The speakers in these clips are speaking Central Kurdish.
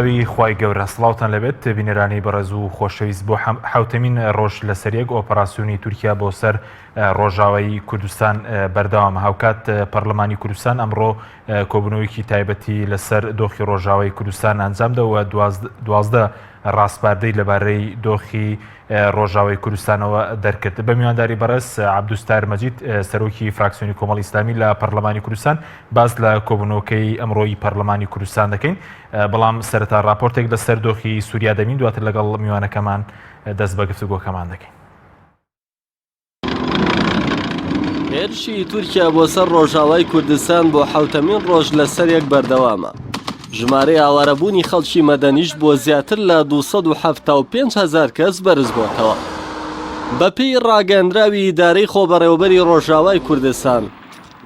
ناوی خوای گەورە سڵاوتان لەبێت بینەرانی بەڕێز و خۆشەویست بۆ حوتەمین ڕۆژ لە سەریەک ئۆپەراسیۆنی تورکیا بۆ سەر ڕۆژاوایی کوردستان بەردەوام هاوکات پەرلەمانی کوردستان ئەمڕۆ کۆبوونەوەیەکی تایبەتی لەسەر دۆخی ڕۆژاوایی کوردستان ئەنجامدەوە 12 ڕاستپاردەی لەبارەی دۆخی ڕۆژاوایی کوردستانەوە دەرکرد. بە میوانداری بەڕێز عەبدولستار مەجید سەرۆکی فراکسیۆنی کۆمەڵی ئیسلامی لە پەرلەمانی کوردستان باس لە کۆبوونەوەکەی ئەمڕۆی پەرلەمانی کوردستان دەکەین، بەڵام سەرەتا راپۆرتێک لەسەر دۆخی سووریا دەمین، دواتر لەگەڵ میوانەکەمان دەست بە گفتوگۆکەمان دەکەین. هێرشی تورکیا بۆ سەر ڕۆژاوای کوردستان بۆ حوتەمین ڕۆژ لەسەر یەک بەردەوامە. ژمارەی ئاوارەبوونی خەڵکی مەدەنیش بۆ زیاتر لە 275,000 کەس بەرز بۆتەوە. بەپێی ڕاگەندراوی ئیدارەی خۆبەڕێوەبەری ڕۆژاوای کوردستان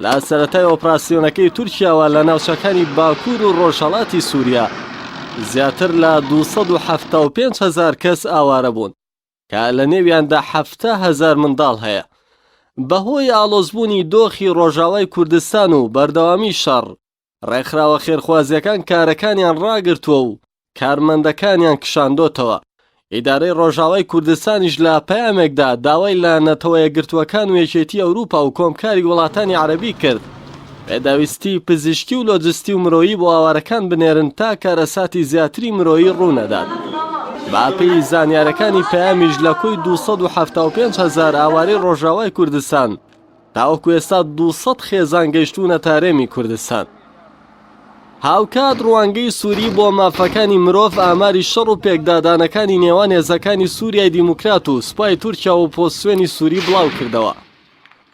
لە سەرەتای ئۆپراسیۆنەکەی تورکیاوە لە ناوچەکانی باکوور و ڕۆژهەڵاتی سووریا زیاتر لە 275,000 کەس ئاوارە بوون کە لە نێویاندا 70,000 منداڵ هەیە. بەهۆی ئاڵۆزبوونی دۆخی ڕۆژاوای کوردستان و بەردەوامی شەڕ، ڕێکخراوە خێرخوازیەکان کارەکانیان ڕاگرتووە و کارمەندەکانیان کشاندۆتەوە. ئیدارەی ڕۆژاوای کوردستانیش لە پەیامێکدا داوای لە نەتەوە یەکگرتووەکان و یەکێتی ئەوروپا و کۆمکاری وڵاتانی عەرەبی کرد پێداویستی پزیشکی و لۆجستی و مرۆیی بۆ ئاوارەکان بنێرن تا کارەساتی زیاتری مرۆیی ڕوونەدات. باپەی زانیارەکانی پەیامیش لە کۆی 275,000 ئاوارەی ڕۆژاوای کوردستان تاوەکو ئێستا 200 خێزان گەیشتوونە تارێمی کوردستان. هاوکات ڕوانگەی سووری بۆ مافەکانی مرۆڤ ئاماری شەڕ و پێکدادانەکانی نێوان هێزەکانی سووریای دیموکرات و سوپای تورکیا و پۆستوێنی سووری بڵاو کردەوە.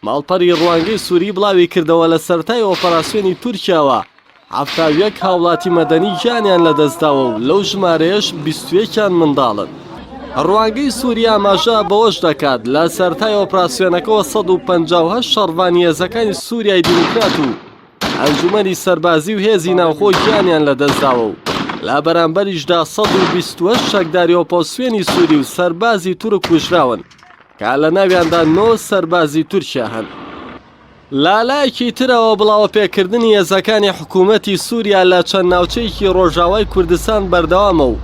ماڵپەری ڕوانگەی سووری بڵاوی کردەوە لە سەرەتای ئۆپەراسیۆنی تورکیاوە 71 هاوڵاتی مەدەنی گیانیان لەدەستداوە و لەو ژمارەیەش 21یان منداڵن. ڕوانگەی سووری ئاماژە بەوەش دەکات لە سەرەتای ئۆپەراسیۆنەکەەوە 158 شەڕڤانی هێزەکانی سووریای دیموکرات و ئەنجومەنی سەربازی و هێزی ناوخۆ گیانیان لەدەستداوە و لە بەرامبەریشدا 128 شەکداری ئۆپۆسیۆنی سووری و سەربازی تورک کوژراون کە لە ناویاندا 9 سەربازی تورکیا هەن. لالایەکی ترەوە بڵاوە پێکردنی هێزەکانی حکوومەتی سووریا لە چەند ناوچەیەکی ڕۆژاوای کوردستان بەردەوامە و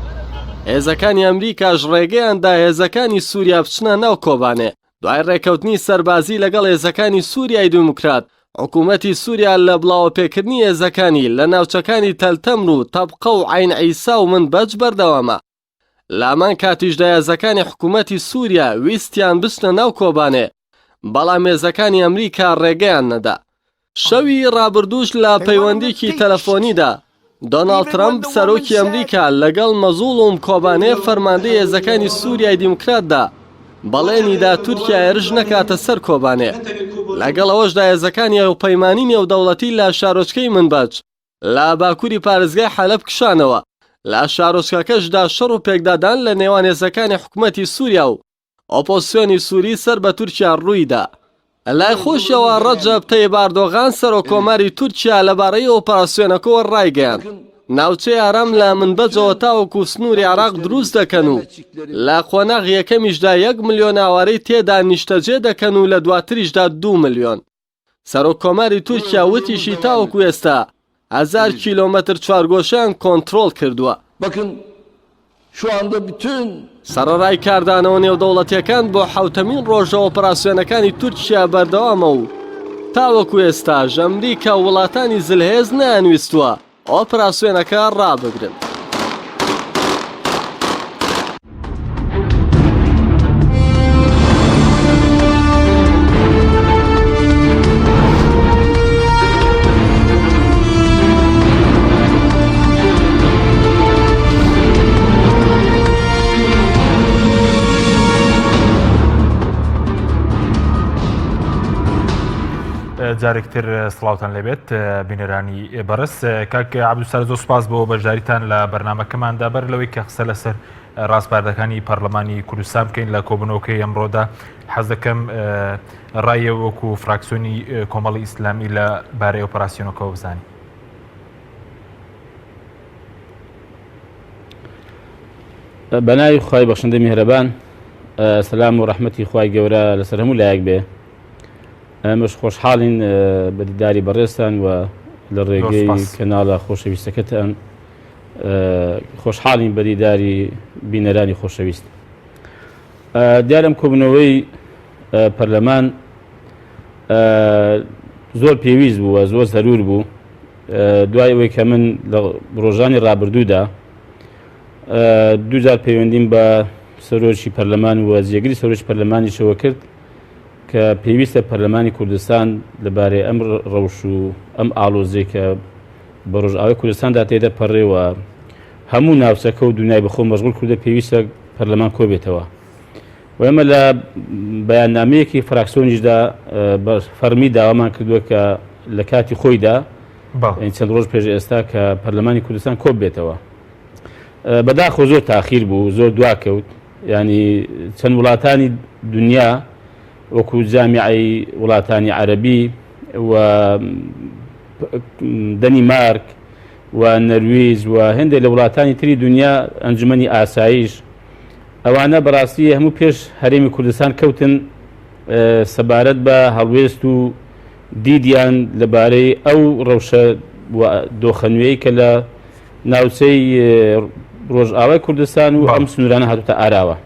هێزەکانی ئەمریکاش ڕێگەیاندا هێزەکانی سووریا بچنە ناو کۆبانێ. دوای ڕێکەوتنی سەربازی لەگەڵ هێزەکانی سووریای دیموکرات، حکوومەتی سووریا لە بڵاوە پێکردنی هێزەکانی لە ناوچەکانی تەلتەمر و تەبقە و عین عیسا و منبەج بەردەوامە. لامان کاتیشدا هێزەکانی حکوومەتی سووریا ویستیان بچنە ناو کۆبانێ، بەڵام هێزەکانی ئەمریکا ڕێگەیان نەدا. شەوی ڕابردووش لە پەیوەندێکی تەلەفۆنیدا دۆناڵد ترەمپ سەرۆکی ئەمریکا لەگەڵ مەزوڵوم کۆبانێ فەرماندەی هێزەکانی سووریای دیموکراتدا بەڵێنیدا تورکیا هێرش نەکاتە سەر کۆبانێ. لەگەڵ ئەوەشدا هێزەکانی ئەوپەیمانی نێودەوڵەتی لە شارۆچکەی منبەج لە باکووری پارێزگای حەلەب کشانەوە. لە شارۆچکەکەشدا شەڕ و پێکدادان لە نێوان هێزەکانی حکوومەتی سووریا و ئۆپۆسیۆنی سووری سەر بە تورکیا ڕوویدا. لای خۆشیەوە ڕەجەب تەیب ئەردۆغان سەرۆکۆماری تورکیا لەبارەی ئۆپەراسیۆنەکەەوە ڕایگەیاند ناوچەی ئارام لە منبەجەوە تاوەکو سنووری عێراق دروست دەکەن و لە قۆناغ یەکەمیشدا 1 ملیۆن ئاوارەی تێدا نیشتەجێ دەکەن و لە دواتریشدا 2 ملیۆن. سەرۆکۆماری تورکیا وتیشی تاوەکو ئێستا 1000 کیلۆمەتر چوارگۆشەیان کۆنتڕۆڵ کردووە. سەرەڕای کاردانەوە نێودەوڵەتیەکان بۆ حوتەمین ڕۆژە ئۆپەراسیۆنەکانی تورکیا بەردەوامە و تاوەکو ئێستاژ ئەمریکا و وڵاتانی زلهێز نەیانویستووە ئۆپەراسیۆنەکە ڕابگرن. جارێکتر سڵاوتان لەبێت بینەرانی بەڕێز. کاک عەبدولستار زۆر سوپاس بۆ بەشداریتان لە بەرنامەکەماندا. بەر لەوەی کە قسە لەسەر ڕاستپاردەکانی پەرلەمانی کوردستان بکەین لە کۆبوونەوەکەی ئەمڕۆدا، حەز دەکەم ڕایە وەکو فراکسیۆنی کۆمەڵی ئیسلامی لە بارەی ئۆپەراسیۆنەکەەوە بزانین. بەناوی خوای بەخشندەی میهرەبان، سەلام و ڕەحمەتی خوای گەورە لەسەر هەموو لایەک بێ. ئەمەش خۆشحاڵین بە دیداری بەڕێزتان و لە ڕێگەی کەناڵە خۆشەویستەکەتان خۆشحاڵین بەدیداری بینەرانی خۆشەویست. دیارم کۆبنەوەی پەرلەمان زۆر پێویست بوو و زۆر زەرور بوو دوای ئەوەی کە من لە ڕۆژانی ڕابردوودا دووجار پەیوەندیم بە سەرۆکی پەرلەمان و وەزیرگری سەرۆکی پەرلەمانیشەوە کرد کە پێویستە پەرلەمانی کوردستان لەبارەی ئەم ڕەوش و ئەم ئاڵۆزەی کە بە ڕۆژئاوای کوردستاندا تێدە پەڕێەوە هەموو ناوچەکە و دنیای بەخۆ مەشغوڵ کردە پێویستە پەرلەمان کۆبێتەوە. و ئێمە لە بەیاننامەیەکی فراکسیۆنیشدا بە فەرمی داوامان کردووە کە لە کاتی خۆیدا چەند ڕۆژ پێش ئێستا کە پەرلەمانی کوردستان کۆب بێتەوە. بەداخۆ زۆر تاخیر بوو، زۆر دواکەوت، ینی چەند وڵاتانی دنیا وەکو جامیعی وڵاتانی عەرەبی و دەنیمارک و نەرویج و هەندێک لە وڵاتانی تری دنیا ئەنجومەنی ئاسایش ئەوانە بەڕاستی هەموو پێش هەرێمی کوردستان کەوتن سەبارەت بە هەڵوێست و دیدیان لەبارەی ئەو ڕەوشە دۆخەنوێی کە لە ناوچەی ڕۆژئاوای کوردستان و ئەم سنوورانە هاتوتە ئاراوە.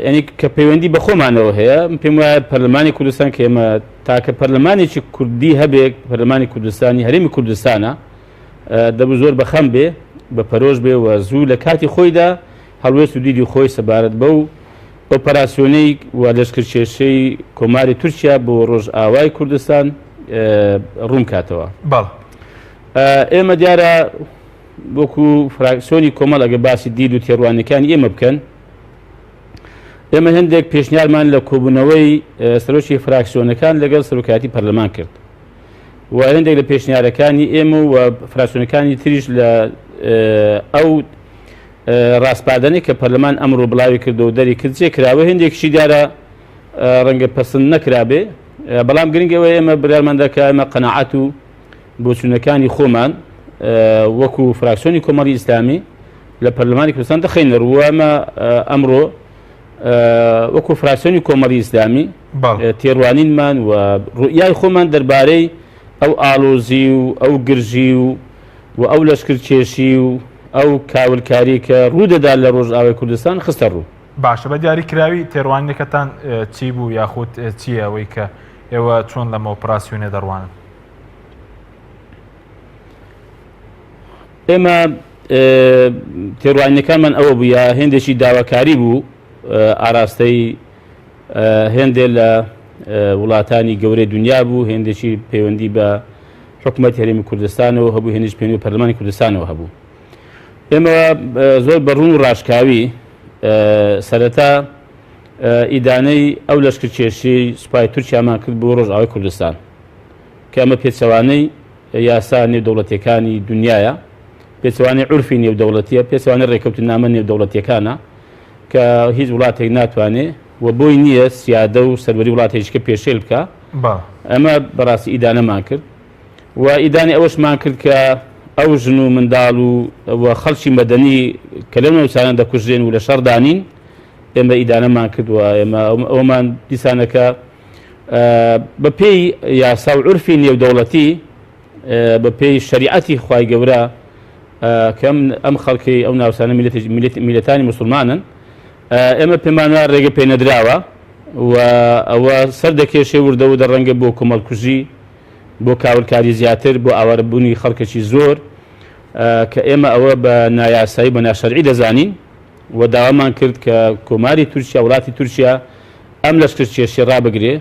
ینی کە پەیوەندی بە خۆمانەوە هەیە، پێم وایە پەرلەمانی کوردستان کە ئێمە تاکە پەرلەمانێکی کوردی هەبێت، پەرلەمانی کوردستانی هەرێمی کوردستانە دەبوو زۆر بەخەم بێ، بە پەرۆژ بێ و زوو لە کاتی خۆیدا هەڵوێست و دیدی خۆی سەبارەت بە و ئۆپەراسیۆنەی و لەشکرکێشەی کۆماری تورکیا بۆ ڕۆژئاوای کوردستان ڕوون کاتەوە. ئێمە دیارە وەکو فراکسیۆنی کۆمەڵ ئەگە باسی دید و تێڕوانەکانی ئێمە بکەن، ئێمە هەندێک پێشنیارمان لە کۆبوونەوەی سەرۆکی فراکسیۆنەکان لەگەڵ سەرۆکایەتی پەرلەمان کرد و هەندێک لە پێشنیارەکانی ئێمە و فراکسیۆنەکانی تریش لە ئەو ڕاستپادانەی کە پەرلەمان ئەمڕۆ بڵاوی کردو و دەری کرد جێ کراوە، هەندێکیشی دیارە ڕەنگە پەسەند نەکرابێ، بەڵام گرنگەوە ئێمە بڕیارمەندەکە ئێمە قەناعەت و بۆچوونەکانی خۆمان وەکو فراکسیۆنی کۆمەڵی ئیسلامی لە پەرلەمانی کوردستان دەخینە ڕوو. ئەمە ئەمڕۆ وەکو فراکسیۆنی کۆمەڵی ئیسلامی تێڕوانینمان و ڕوئیای خۆمان دەربارەی ئەو ئاڵۆزی و ئەو گرژی و ئەو لەشکرکێشی و ئەو کاولکاری کە ڕوودەدا لە ڕۆژئاوای کوردستان خستە ڕوو. باشە، بە دیاریکراوی تێڕوانینەکەتان چی بوو یاخود چییە ئەوەی کە ئێوە چۆن لەمە ئۆپراسیۆنێ دەڕوانن؟ ئێمە تێڕوانینەکانمان ئەوە بوو یا هێندێکی داواکاری بوو ئاراستەی هێندێک لە وڵاتانی گەورەی دنیا بوو، هێندێکی پەیوەندی بە حکومەتی هەرێمی کوردستانەوە هەبوو، هێندێکی پەیوەندی بە پەرلەمانی کوردستانەوە هەبوو. ئێمە زۆر بەڕوون و ڕاشکاوی سەرەتا ئیدانەی ئەو لەشکرکێشی سوپای تورکیامان کرد بۆ ڕۆژئاوای کوردستان کە ئەمە پێچەوانەی یاسا نێودەوڵەتیەکانی دنیایە، پێچەوانەی عورفی نێودەوڵەتیە، پێچەوانەی ڕێکەوتنامە نێودەوڵەتیەکانە کە هیچ وڵاتێک ناتوانێ و بۆی نییە سیادە و سەروەری وڵاتێکیشکە پێشێل بکە. ئەمە بەڕاستی ئیدانەمان کرد و ئیدانی ئەوەشمان کرد کە ئەو ژن و منداڵ و خەڵکی مەدەنی کە لەو نەوچانە دەکوژێن و لە شەردانین ئێمە ئیدانەمان کردووە. ئێمە ئەومان دیسانەکە بە پێی یاسا و عورفی نێودەوڵەتی، بە پێی شەریعەتی خوای گەورە کە ئەم خەڵکی ئەو ناوچانە میلەتانی موسڵمانن، ئێمە پێمانە ڕێگە پێ نەدراوە و ئەوە سەردەکێشێ وردە و دەڕەنگە بۆ کۆمەڵکوژی، بۆ کاولکاری زیاتر، بۆ ئاوارەبوونی خەڵکێکی زۆر کە ئێمە ئەوە بە نایاسایی بە ناشەرعی دەزانین و داوامان کرد کە کۆماری تورکیا وڵاتی تورکیا ئەم لەشکرکێشی ڕابگرێ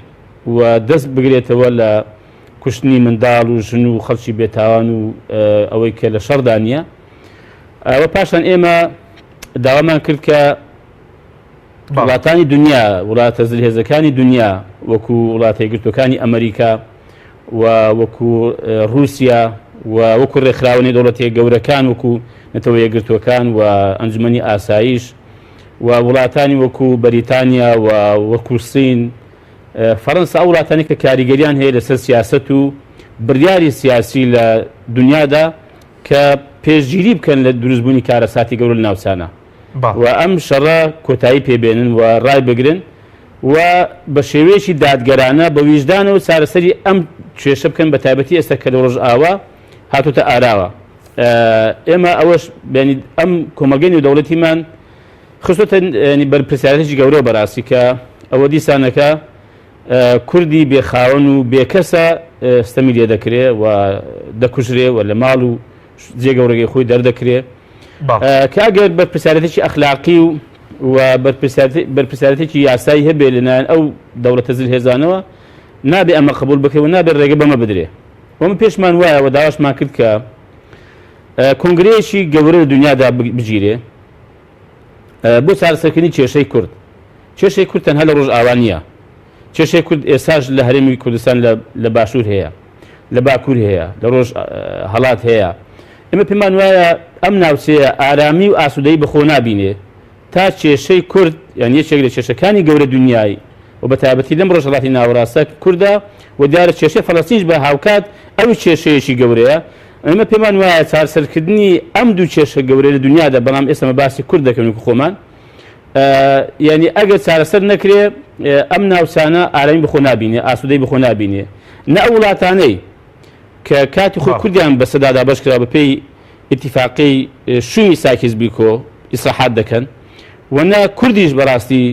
و دەست بگرێتەوە لە کوشتنی منداڵ و ژن و خەڵکی بێتاوان و ئەوەی کە لە شەردانیە. ئەوە پاشان ئێمە داوامان کرد کە وڵاتانی دنیا، وڵاتە زلهێزەکانی دنیا وەکو وڵاتە یەکگرتووەکانی ئەمریکا و وەکو رووسیا و وەکو ڕێکخراوە نێودەوڵەتیە گەورەکان وەکو نەتەوە یەکگرتووەکان و ئەنجومەنی ئاسایش و وڵاتانی وەکو بەریتانیا و وەکو سین، فەڕەنسا، ئەو وڵاتانی کە کاریگەریان هەیە لەسەر سیاسەت و بڕیاری سیاسی لە دنیادا کە پێشگیری بکەن لە دروستبوونی کارەساتی گەورە لە ناوچانە و ئەم شەڕە کۆتایی پێبێنن و ڕای بگرن و بە شێوەیەکی دادگەرانە بە ویژدانەوە چارەسەری ئەم کێشە بکەن، بە تایبەتی ئێستا کە لە ڕۆژئاوا هاتوتە ئاراوە. ئێمە ئەوەش بینی ئەم کۆمەلگەی و دەوڵەتیمان خستۆتە بەرپرسیارەتێکی گەورە بەڕاستی کە ئەوە دیسانەکە کوردی بێخاوەن و بێکەسە ستەمی لێ دەکرێ و دەکوژرێ و لە ماڵ و جێگەورەگەی خۆی دەردەکرێ کە ئەگەر بەرپرسیارەتێکی ئەخلاقی و بەرپرسیارەتێکی یاسایی هەبێ لەلایەن ئەو دەوڵەتە زلهێزانەوە نابێ ئەمە قبول بکەی و نابێت ڕێگە بەمە بدرێ. وەمە پێشمان وایە و داواشمان کرد کە کۆنگرەیەکی گەورە لە دنیادا بگیرێ بۆ چارەسەرکردنی کێشەی کورد. کێشەی کورد تەنها لە ڕۆژئاوا نییە، کێشەی کورد ئێستاش لە هەرێمی کوردستان لە باشوور هەیە، لە باکوور هەیە، لە ڕۆژ هەڵات هەیە. ئێمە پێمان وایە ئەم ناوچەیە ئارامی و ئاسوودەی بەخۆ نابینێ تا کێشەی کورد یان یەکێک لە کێشەکانی گەورە دنیای و بە تایبەتی لەم ڕۆژهەڵاتی ناوەڕاستە کوردە و دیارە کێشەی فەڵەستینش بە هاوکات ئەو کێشەیەکی گەورەیە. ئەمە پێمان وایە چارەسەرکردنی ئەم دوو کێشە گەورەی لە دنیادا بەڵام ئێستا باسی کورد دەکەن و خۆمان یعنی ئەگەر چارەسەر نەکرێ ئەم ناوچانە ئارامی بەخۆ نابینێ، ئاسوودەی بەخۆ نابینێ، نە ئەو وڵاتانەی کە کاتی خۆی کوردیان بە سەدادا بەشکرا بەپێی ئیتیفاقی شومی ساکیز بیکۆ ئیسلاحات دەکەن و نە کوردیش بەڕاستی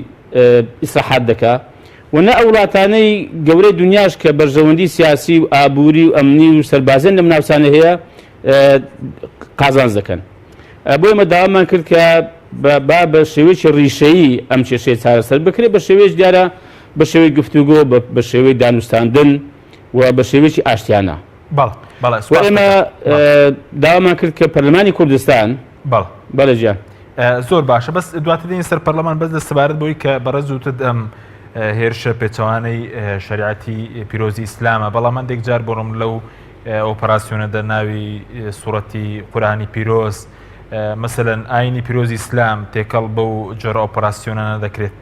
ئیسلاحات دەکا و نە ئەو وڵاتانەی گەورەی دنیاش کە بەرژەوەندی سیاسی و ئابووری و ئەمنی و سەربازێن لەم ناوچانە هەیە قازانج دەکەن. بۆ ئێمە داوامان کرد کە با بە شێوەیەکی ڕیشەیی ئەم کێشەی چارەسەر بکرێت، بە شێوەیەک دیارە بە شێوەی گفتوگۆ بە شێوەی دانوستاندن و بە شێوەیەکی ئاشتیانە. ئێمە داوامان کرد کە پەرلەمانی کوردستان بەڵێ گیان زۆر باشە، بەس دواتر دێنی سەر پەرلەمان بەس دەسەبارەت بۆی کە بەڕێز وتت ئەم هێرشە پێچەوانەی شریعەتی پیرۆزی ئیسلامە، بەڵام من دێک جار بڕم لەو ئۆپەراسیۆنەدا ناوی سوورەتی قورئانی پیرۆز مەسەلەن ئاینی پیرۆزی ئیسلام تێکەڵ بەو جۆرە ئۆپەراسیۆنانە دەکرێت.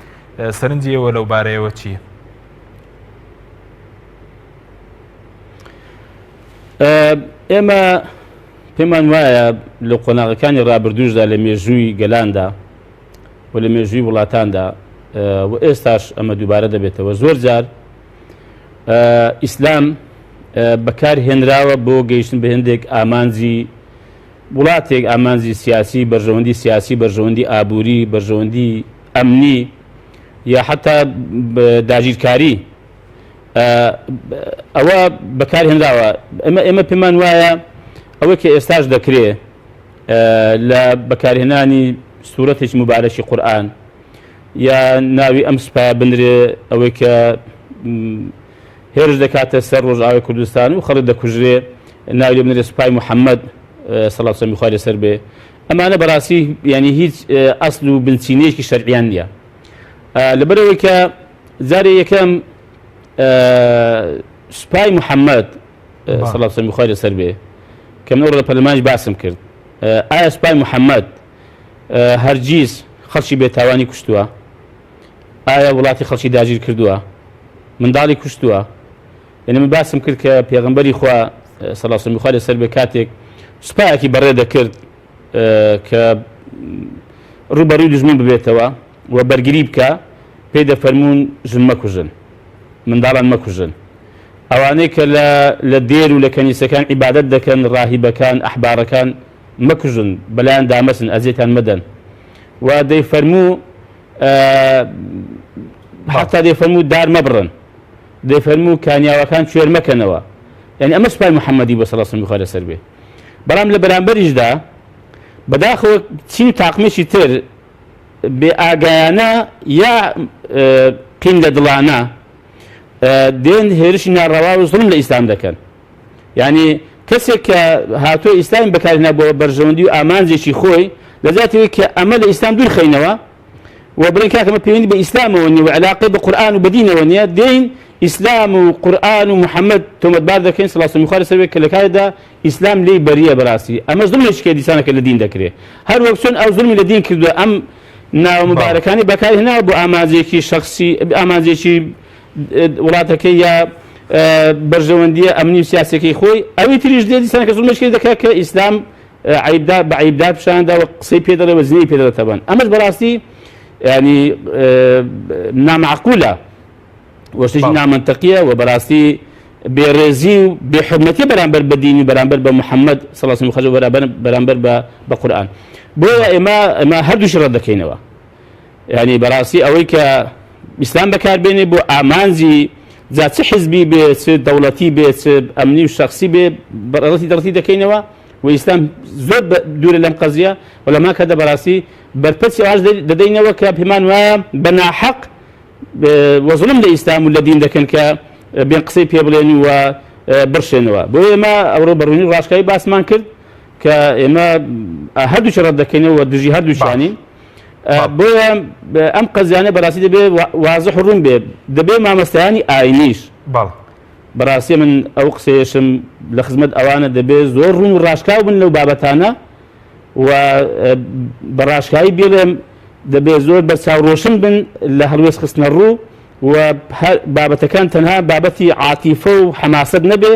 سەرنجی ئێوە لەو بارەیەوە چییە؟ ئێمە پێمان وایە لە قۆناغەکانی ڕابردووشدا لە مێژووی گەلاندا و لە مێژووی وڵاتاندا و ئێستاش ئەمە دووبارە دەبێتەوە زۆر جار ئیسلام بەکارهێنراوە بۆ گەیشتن بە هێندێک ئامانجی وڵاتێک، ئامانجی سیاسی، بەرژەوەندی سیاسی، بەرژەوەندی ئابووری، بەرژەوەندی ئەمنی یا حتا داگیرکاری ئەوە بەکارهێنراوە. ئێمە پێمان وایە ئەوە کە ئێستاش دەکرێت لە بەکارهێنانی سوورەتێکی مبارەکی قورئان یا ناوی ئەم سوپایە بنرێ ئەوەی کە هێرش دەکاتە سەر ڕۆژئاوای کوردستان و خەڵک دەکوژرێ ناوی لێ بنرێ سوپای محەممەد سەڵاو سەمی خوای لەسەر بێ، ئەمانە بەڕاستی ینی هیچ ئەسڵ و بنچینەیەکی شەرعیان نییە. لەبەرەوەی کە جارێ یەکەم سوپای محەممەد سەڵاو سەمی خوای لەسەر بێ کە منەوە لە پەرلەمانیش باسم کرد، ئایا سوپای محەممەد هەرگیز خەڵکی بێتاوانی کوشتووە؟ ئایا وڵاتی خەڵکی داگیر کردووە؟ منداڵی کوشتووە؟ یعنی من باسم کرد کە پێغەمبەری خوا سەڵاو سەمی خوای لەسەر بێ کاتێک سوپایەکی بەڕێ دەکرد کە ڕوبەڕووی دوژمن ببێتەوە و بەرگری بکە، پێی دەفەرمونون ژن مەکوژن، منداڵان مەکوژن. ئەوانەی کە لە دێر و لە کەنیسەکان عیبادەت دەکەن، ڕاهیبەکان، ئەحبارەکان مەکوژن، بەلایەن دامەسن، ئەزیێتان مەدەن. و دەیفەرموو حتا دەیفەرموو دار مەبڕن، دەیفەرموو کانیاوەکان کوێر مەکەنەوە. یعنی ئەمە سوپای محەممەدی بۆ سەڵاو سەمی خوای لەسەر بێ. بەڵام لە بەرامبەریشدا بەداخەوە چین و تاقمێکی تر بێ ئاگایانە یا قین لە دڵانە دێن هێرشی ناڕەوا و زوڵم لە ئیسلام دەکەن. یعنی کەسێک کە هاتووە ئیسلامی بەکارهێنا بۆ بەرژەوەندی و ئامانجێکی خۆی لە جاتێکی کە ئەمە لە ئیسلام دوور خەینەوە و بڵێن کاکەمە پەیوەندی بە ئیسلامەوە نیە و علاقەی بە قورئان و بە دینەوە نییە، دێین ئیسلام و قورئان و محەممەد تۆمەتبار دەکەین سەڵاو سەمی خوای لەسەر بێ کە لە کاتێکدا ئیسلام لێی بەریە بەڕاستی. ئەمە زوڵمێکیە دیسانەکە لە دین دەکرێت، هەر وەک چۆن ئەو زوڵمی لە دین کردووە ئەم ناو مبارەکانی بەکارهێناوە بۆ ئامانجێکی شەخسی، ئامانجێکی وڵاتەکەی یا بەرژەوەندیە ئەمنی و سیاسەکەی خۆی، ئەوەی تریش دێ دیسانەکە زوڵمێکی دەکات کە ئیسلام بە عیبدار پیشاندا و قسەی پێ دەڵێ و زنی پێ دەڵێتەبەن. ئەمەش بەڕاستی ینی نامعقولە و شتێکی نامەنتەقیە و بەڕاستی بێڕێزی و بێحرمەتی بەرامبەر بە دینی بەرامبەر بە محەممەد سەڵاسی خەج بەرامبەر بە قورئان بۆیە ئێمە هەردووشی ڕەت دەکەینەوە یعنی بەڕاستی ئەوەی کە ئیسلام بەکاربێنێ بۆ ئامانجی جا چ حیزبی بێ چ دەوڵەتی بێ چ ئەمنی و شخصی بێ دەڵەتی دەکەینەوە و ئیسلام زۆر دوورە لەم قەزیە و لەما کەدا بەڕاستی بەرپرسی ئاش دەدەینەوە کە پێمان وایە بە ناحەق وەزڵم لە ئیسلام و لە دین دەکەن کە بێن قسەی پێ بڵێن و بڕشێنەوە بۆ ئێمە ئەوڕۆ بەڕوونی ڕاشکایی باسمان کرد کە ئێمە هەردووچ ڕەت دەکەینەوە دژی هەردووشانی بۆیە ئەم قەزیانە بەڕاستی دەبێ وازح ڕوون بێ دەبێ مامەستایانی ئاینیش بەڕاستی من ئەو قسەیەشم لە خزمەت ئەوانە دەبێ زۆر ڕوون و ڕاشکاو بن لەو بابەتانە و بەڕاشکایی بێڵێم دەبێ زۆر بە چاوڕۆشن بن لە هەڵوێست خستنە ڕوو و بابەتەکان تەنها بابەتی عاتیفە و حەماسەت نەبێ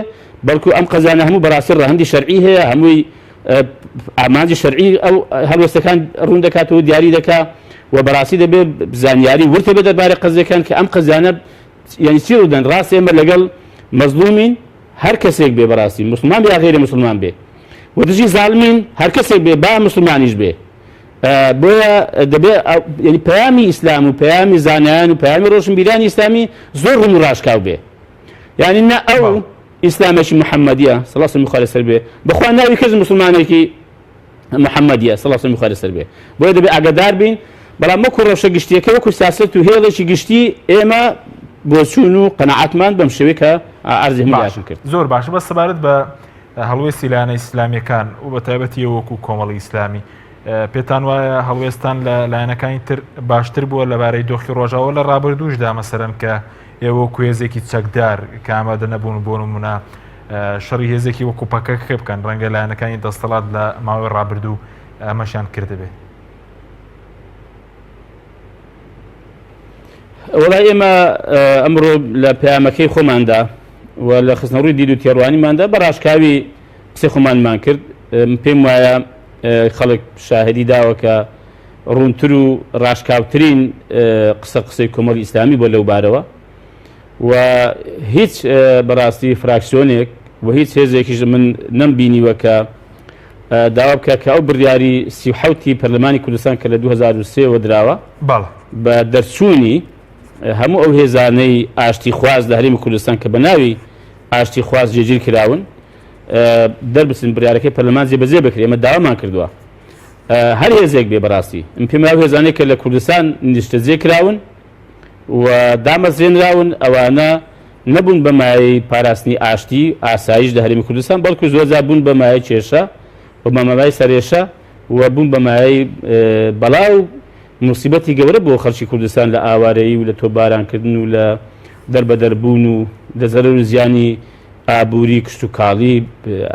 بەڵکو ئەم قەزانە هەموو بەڕاستی ڕەهەندی شەرعی هەیە هەمووی ئامانجی شەرعی ئەو هەڵوێستەکان ڕوون دەکاتەوە دیاری دەکات و بەڕاستی دەبێ زانیاری ورتە بێ دەربارەی قەزەکان کە ئەم قەزانە یعنی چی ڕوودەن ڕاستی ئێمە لەگەڵ مەزلومین هەر کەسێک بێ بەڕاستی مسلمان بێ یا غیری مسلمان بێ و دژی زاڵمین هەر کەسێک بێ با مسلمانیش بێ بۆیە دەبێ ینی پەیامی ئیسلام و پەیامی زانایان و پەیامی ڕۆشنبیرانی ئیسلامی زۆر ڕوون و ڕاشکاو بێ یعنی نە ئەو ئیسلامێکی محەممەدیە سەڵاسی خوارد لەسەر بێ بەخوا ناوی کەس مسلمانێکی محەممەدیە سەڵاسی خوارد لەسەر بێ بۆیە دەبێ ئاگادار بین بەڵام وەکو ڕەوشە گشتیەکە وەکو سیاسەت و هێڵێکی گشتی ئێمە بۆ چوون و قەنەعەتمان بەم شێوەیە کە ئەرزی هەموویان کرد زۆر باشە بە سەبارەت بە هەڵوێستی لایەنە ئیسلامیەکان و بە تایبەتی وەکو کۆمەڵی ئیسلامی پێتان وایە هەڵوێستان لە لایەنەکانی تر باشتر بووە لەبارەی دۆخی ڕۆژاوە لە ڕابردووشدا مەسەرەن کە ئێوە وەکو هێزێکی چەکدار کە ئامادە نەبوون بۆ نمونە شەڕی هێزێکی وەکو پەکەکە بکەن ڕەنگە لایەنەکانی دەستەڵات لە ماوەی ڕابردوو ئەمەشیان کردبێ وڵای ئێمە ئەمڕۆ لە پەیامەکەی خۆماندا و لە خستنەڕووی دید و تێڕوانیماندا بە ڕاشکاوی قسەی خۆمانمان کرد پێم وایە خەڵک شاهدی داوە کە ڕوونتر و ڕاشکاوترین قسەی کۆمەڵی ئیسلامی بۆ لەو بارەوە و هیچ بەڕاستی فراکسیۆنێک و هیچ هێزێکیش من نەمبینیوە کە داوا بکە کە ئەو بڕیاری 37 پەرلەمانی کوردستان کە لە 2003 وەدراوە بە دەرچوونی هەموو ئەو هێزانەی ئاشتی خواز لە هەرێمی کوردستان کە بە ناوی ئاشتی خواز جێگیر کراون دەربچن بڕیارەکەی پەرلەمان جێبەجێ بکرێ ئێمە داوامان کردووە هەر هێزێک بێ بەڕاستی پێم وایە هێزانەی کە لە کوردستان نیشتەجێ کراون و دامەزرێنراون ئەوانە نەبوون بە مایەی پاراستنی ئاشتی ئاسایش لە هەرێمی کوردستان بەڵکو زۆرجار بوون بە مایەی کێشە و بەمەمای سەرێشە و بوون بە مایەی بەڵاو موسیبەتی گەورە بۆ خەڵکی کوردستان لە ئاوارەیی و لە تۆبارانکردن و لە دەربەدەربوون و لە زەرەر و زیانی ئابووری کشت و کاڵی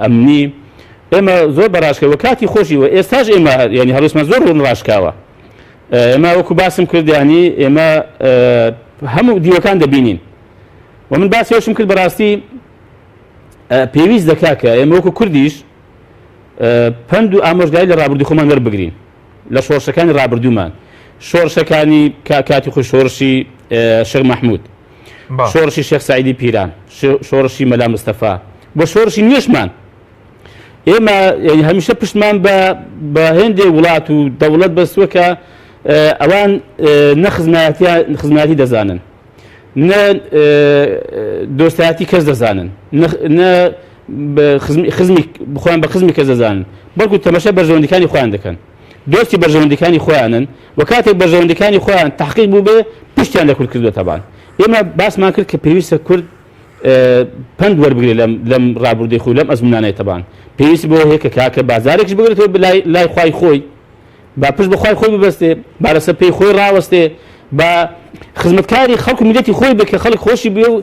ئەمنی ئێمە زۆر بەڕاشکەوە کاتی خۆشی و ئێستاش ئێمە ینی هەڵوێستمان زۆر ڕوون ڕاشکاوە ئێمە وەکو باسم کردیانی ئێمە هەموو دیوەکان دەبینین و من باسیەوەشم کرد بەڕاستی پێویست دەکا کە ئێمە وەکو کوردیش پند و ئامۆژگاری لە ڕابردوو خۆمان وەربگرین لە شۆڕشەکانی ڕابردوومان شۆڕشەکانی کاتی خۆی شۆڕشی شێخ مەحموود شۆڕشی شێخ سەعیدی پیران شۆڕشی مەلا مستەفا بۆ شۆڕشی نوێشمان ئێمە هەمیشە پشتمان بە هێندێک وڵات و دەوڵەت بەستووە کە ئەوان نە خزمەتی دەزانن نە دۆستایەتی کەس دەزانن نە بخۆیان بە خزمی کەس دەزانن بەڵکو تەمەشە بەرژەوەندەکانی خۆیان دەکەن دۆستی بەرژەوەندەکانی خۆیانن و کاتێک بەرژەوەندەکانی خۆیان تحقیق بوو بێ پشتیان لە کورد کردووە تەبان ئێمە باسمان کرد کە پێویستە کورد پند وەربگرێ لەم ڕابردووی خۆی لەم ئەزمونانەی تەبان پێویست بۆ هەیە کە کاکە بازارێکش بگرێتەوە لای خوای خۆی با پشت بە خوای خۆی ببەستێ با لەسەر پێی خۆی ڕاوەستێ با خزمەتکاری خەڵک و میلەتی خۆی بێ کە خەڵک خۆشی بێ و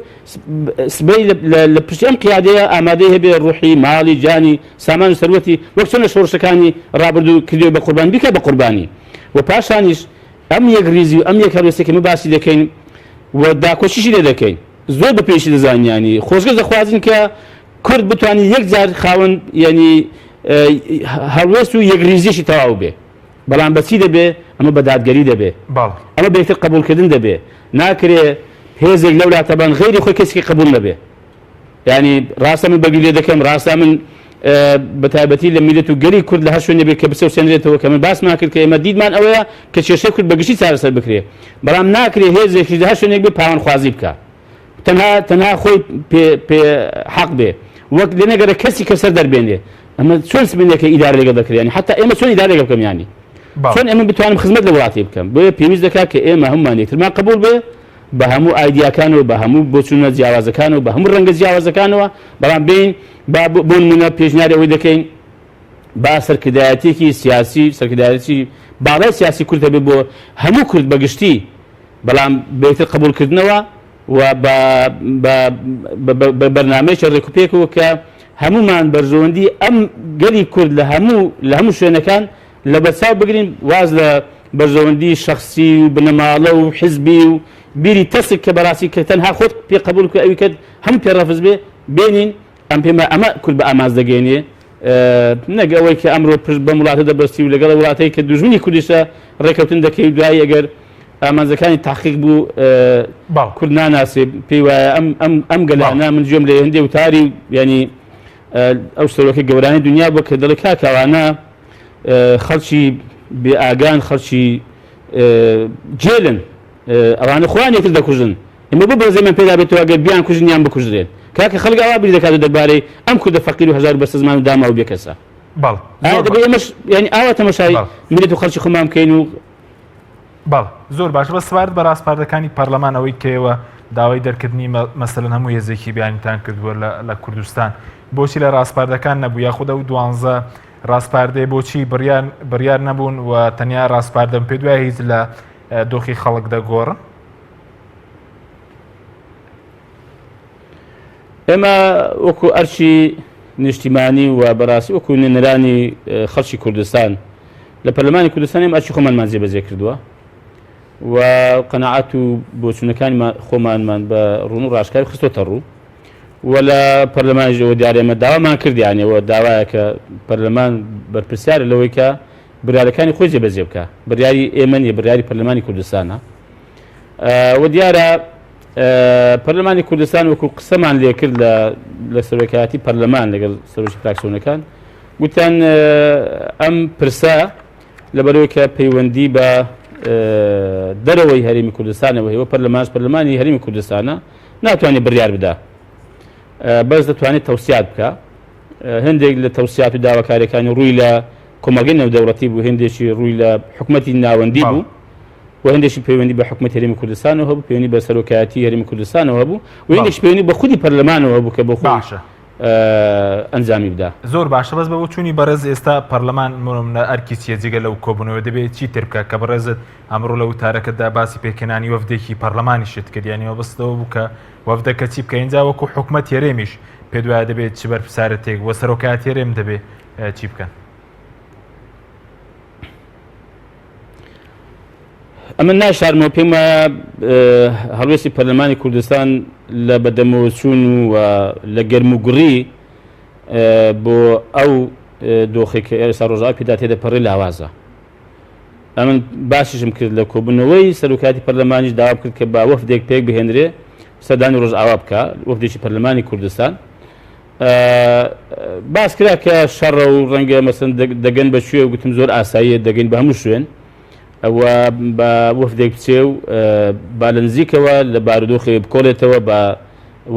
سبەی لە پشتی ئەم قیادەیە ئامادەی هەبێ ڕوحی ماڵی جانی سامان و سەروەتی وەک چۆن لە شۆڕشەکانی ڕابردوو کردووە بە قوربان بیکە بە قوربانی و پاشانیش ئەم یەک ریزی و ئەم یەک هەڵوێستێکی من باسی دەکەین و داکۆچیشی لێ دەکەین زۆر بە پێشی دەزانیانی خۆشگەز دەخوازین کە کورد بتوانین یەک جار خاوەن ینی هەڵوێست و یەکریزیشی تەواو بێ بەڵام بەچی دەبێ ئەمە بە دادگەری دەبێ ئەمە بێتر قبولکردن دەبێ ناکرێ هێزێک لەو لاتەبان غێری خۆی کەسێکی قبول نەبێ ینی ڕاستە من بەگری لێ دەکەم ڕاستە من بەتایبەتی لە میلەت و گەری کورد لە هەر شوێنێ بێت کە بسە و سێنرێتەوە کە من باسمان کرد کە ئێمە دیدمان ئەوەیە کە کێشەی کورد بەگشتی چارەسەر بکرێ بەڵام ناکرێ هێزێکی لە هەر شوێنێک بێ پاوەندخوازی بکە تەنها خۆی پێ حەق بێ وەک لێ نەگەرە کەسی کە سەر دەربێنێ ئەمە چۆن سبینێکە ئیدارە لەگەڵ دەکرێت ینی حتا ئێمە چۆن ئیدارە لەگەڵ بکەم ینی چۆن ئێمە بتوانم خزمەت لە وڵاتی بکەم بۆیە پێویست دەکات کە ئێمە هەمومان یەکترمان قبول بێ بە هەموو ئایدیاکانەوە بە هەموو بۆچوونە جیاوازەکانەوە بە هەموو ڕەنگە جیاوازەکانەوە بەڵام بین بۆ نمونە پێشنیاری ئەوەی دەکەین با سەرکردایەتێکی سیاسی سەرکردایەتی باڵای سیاسی کورد هەبێت بۆ هەموو کورد بەگشتی بەڵام بێتر قبولکردنەوە و بە بەرنامەیەکی ڕێکوپێکەوە کە هەمومان بەرژەوەندی ئەم گەلی کورد لە هەموو شوێنەکان لە بەرچاو بگرین واز لە بەرژەوەندی شخصی و بنەماڵە و حیزبی و بیری تەسک کە بەڕاستی کە تەنها خۆت پێ قبول کە ئەوی کرد هەموو پێڕەفز بێ بێنین ئەم پێمە ئەمە کورد بە ئاماز دەگەێنێ نەک ئەوەی کە ئەمڕۆ پشت بە وڵاتە دەبەستی و لەگەڵ وڵاتەی کە دوژمنی کوردیشە ڕێکەوتن دەکەی دوایی ئەگەر ئامانزەکانی تاقیق بوو کورد ناناسێ پێی وایە ئەم گەلانە من گوێم لە هەندێ وتاری ینی ئەو شتەوەکە گەورانی دنیا بۆ کە دەڵێ کاکەوانە خەڵکی بێئاگان خەڵکی جێلن ئەوانە خۆیان یەکتر دەکوژن ئێمە بۆ بەرزەیمان پێدا بێتەوە ئەگەر بیان کوژنیان بکوژرێن کاکە خەڵک ئاوا بیر دەکات دەربارەی ئەم کوردە فەقیر و هەژار بەستە زمان و داما و بێکەسە دەبێت ئێمەش ینی ئاوا تەماشای میلەت و خەڵکی خۆمان بکەین و بەڵ زۆر باش بە سوارد بە ڕاستپاردەکانی پەرلەمانەوەی کەوە داوای دەرکردنی مەسەلەن هەموو هێزێکی بیانیتان کردووە لە کوردستان بۆچی لە ڕاستپاردەکان نەبوو یاخودە و 12 ڕاستپاردەی بۆچی بڕیار نەبوون و تەنیا ڕاستپاردەم پێ دوای هیچ لە دۆخی خەڵک دەگۆڕن ئێمە وەکو ئەرچی نیشتیمانی و بەڕاستی وەکو نێنەرانی خەڵکی کوردستان لە پەرلەمانی کوردستان ئێمە ئەرچی خۆمانمان جێبەجێ کردووە و قەناعەت و بۆچوونەکانی خۆمانمان بە ڕوون و ڕاشکاری خستۆتە ڕوو و لە پەرلەمانیەوە دیارە ئێمە داوامان کردیانەوە داوایە کە پەرلەمان بەرپرسیارە لەوەی کە بڕیارەکانی خۆی جێبەجێ بکە بڕیاری ئێمە نیە بڕیاری پەرلەمانی کوردستانە و دیارە پەرلەمانی کوردستان وەکو قسەمان لێ کرد لە سەرۆکایەتی پەرلەمان لەگەڵ سەرۆکی فراکسیۆنەکان گوتیان ئەم پرسە لەبەرەوەی کە پەیوەندی بە دەرەوەی هەرێمی کوردستانەوە هەیە پەرلەمانی هەرێمی کوردستانە ناتوانێت بڕیار بدا بەس دەتوانێت تەوسیات بکە هەندێک لە تەوسیات و داواکاریەکانی ڕووی لە کۆمەلگەی نێودەوڵەتی بوو هەندێکی ڕووی لە حکومەتی ناوەندی بوو و هەندێکی پەیوەندی بە حکومەت هەرێمی کوردستانەوە هەبوو پەیوەندی بە سەرۆکایەتی هەرێمی کوردستانەوە هەبوو و هەندێکی پەیوەندی بە خودی پەرلەمانەوە بوو کە بۆ خۆی ئەنجامی بدا زۆر باشە بەس بە چوونی بەڕێز ئێستا پەرلەمان منە ئەرکی چیە جێگە لەو کۆبوونەوە دەبێت چی تر بکە کە بەڕێزت ئەمڕۆ لە وتارەکەتدا باسی پێکەنانی وەفدێکی پەرلەمانی شت کردیانەوە بەستەوە بوو کە وەفدەکە چی بکە اینجا وەکو حکومەت هەرێمیش پێ دوایە دەبێت چ بەرپرسارەتێک وە سەرۆکایەتی هەرێم دەبێت چی بکەن ئەمە ناشارمەوە پێمە هەڵوێستی پەرلەمانی کوردستان لە بەدەمەوە چوون و لە گەرموگوڕی بۆ ئەو دۆخی کە ئێستا ڕۆژاوای پێدا تێدەپەڕێ لاوازە ئەمن باشیشم کرد لە کۆبوونەوەی سەرۆکایەتی پەرلەمانیش داوا کرد کە با وەفدێک پێک بهێنرێ سەردانی ڕۆژئاوا بکە وەفدێکی پەرلەمانی کوردستان باس کرا کە شەڕە و ڕەنگە مەسەن دەگەن بە شوێ و گوتم زۆر ئاساییە دەگەین بە هەموو شوێن ئەوە بە وەفدێک بچێ و با لە نزیکەوە لە بارودۆخی بکۆڵێتەوە بە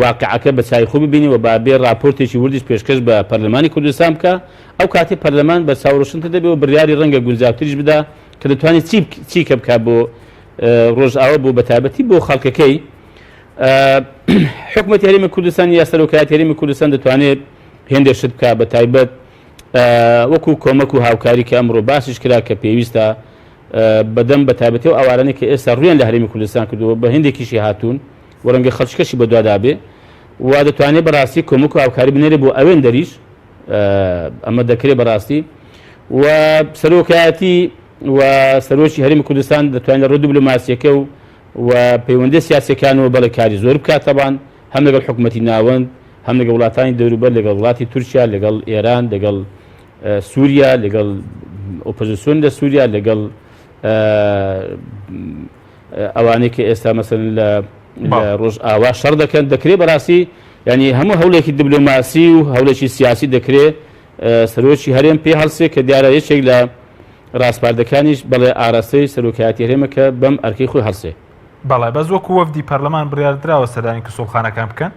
واقعەکە بە چای خۆ ببینی و با بێ راپۆرتێکی وردیش پێشکەش بە پەرلەمانی کوردستان بکە ئەو کاتی پەرلەمان بە چاوەڕۆشنتە دەبێت و بڕیاری ڕەنگە گونجاوتریش بدا کە دەتوانێت چیکە بکە بۆ ڕۆژئاوا بۆ بەتابەتی بۆ خەڵکەکەی حکومەتی هەرێمی کوردستان یا سەرۆکایەتی هەرێمی کوردستان دەتوانێت هێندێک شت بکە بە تایبەت وەکو کۆمەک و هاوکاری کە ئەمڕۆ باسیش کرا کە پێویستە بەدەم بە تایبەتی و ئەوانەی کە ئێستا ڕویان لە هەرێمی کوردستان کردووە بە هەندێکیشی هاتوون و ڕەنگە خەڵکیشی بە دوادا بێ و دەتوانێت بەڕاستی کۆمەک و هاوکاری بنێرێ بۆ ئەوێن دەریش ئەمە دەکرێت بەڕاستی و سەرۆکایەتی و سەرۆکی هەرێمی کوردستان دەتوانێت ڕۆ دیپلۆماسیەکە و پەیوەندی سیاسیەکانەوە بەڵێ کاری زۆر بکات تەبان هەم لەگەڵ حکومەتی ناوەند هەم لەگەڵ وڵاتانی دەوروبەر لەگەڵ وڵاتی تورکیا لەگەڵ ئێران لەگەڵ سووریا لەگەڵ ئۆپۆزیسیۆن لە سووریا لەگەڵ ئەوانەی کە ئێستا مەسەن لە ڕۆژئاوا شەڕ دەکەن دەکرێت بەڕاستی ینی هەموو هەوڵێکی دیبلۆماسی و هەوڵێکی سیاسی دەکرێت سەرۆکی هەرێم پێ هەڵسێ کە دیارە یەکێک لە ڕاستپاردەکانیش بەڵێ ئاراستەی سەرۆکایەتی هەرێمە کە بەم ئەرکەی خۆی هەڵسێ. بەڵێ بەس وەکو وەفدی پەرلەمان بڕیاردراوە سەردانی کسوڵخانەکان بکەن؟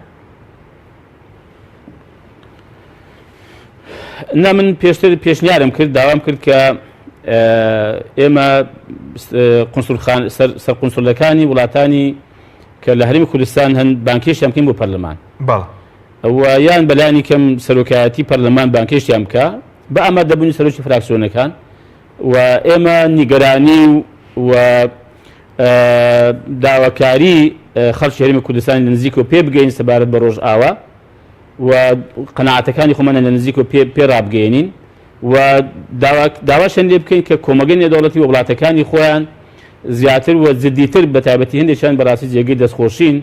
نا من پێشتر پێشنیارم کرد داوام کرد کە ئێمە سەر قونسڵەکانی وڵاتانی کە لە هەرێمی کوردستان هەن بانکێشیان بکەین بۆ پەرلەمان ئەوە یان بەلایانی کەم سەرۆکایەتی پەرلەمان بانکێشیان بکە بە ئامادەبوونی سەرۆکی فراکسیۆنەکان و ئێمە نیگەرانی و داواکاری خەڵکی هەرێمی کوردستانی لە نزیکەوە پێ بگەین سەبارەت بە ڕۆژئاوا و قەناعەتەکانی خۆمان لە نزیکەوە پێ ڕابگەێنین و داواشیان لێ بکەین کە کۆمەگەی نێودەوڵەتی و وڵاتەکانی خۆیان زیاتر و جدیتر بە تایبەتی هەندێکیان بەڕاستی جێگەی دەستخۆشین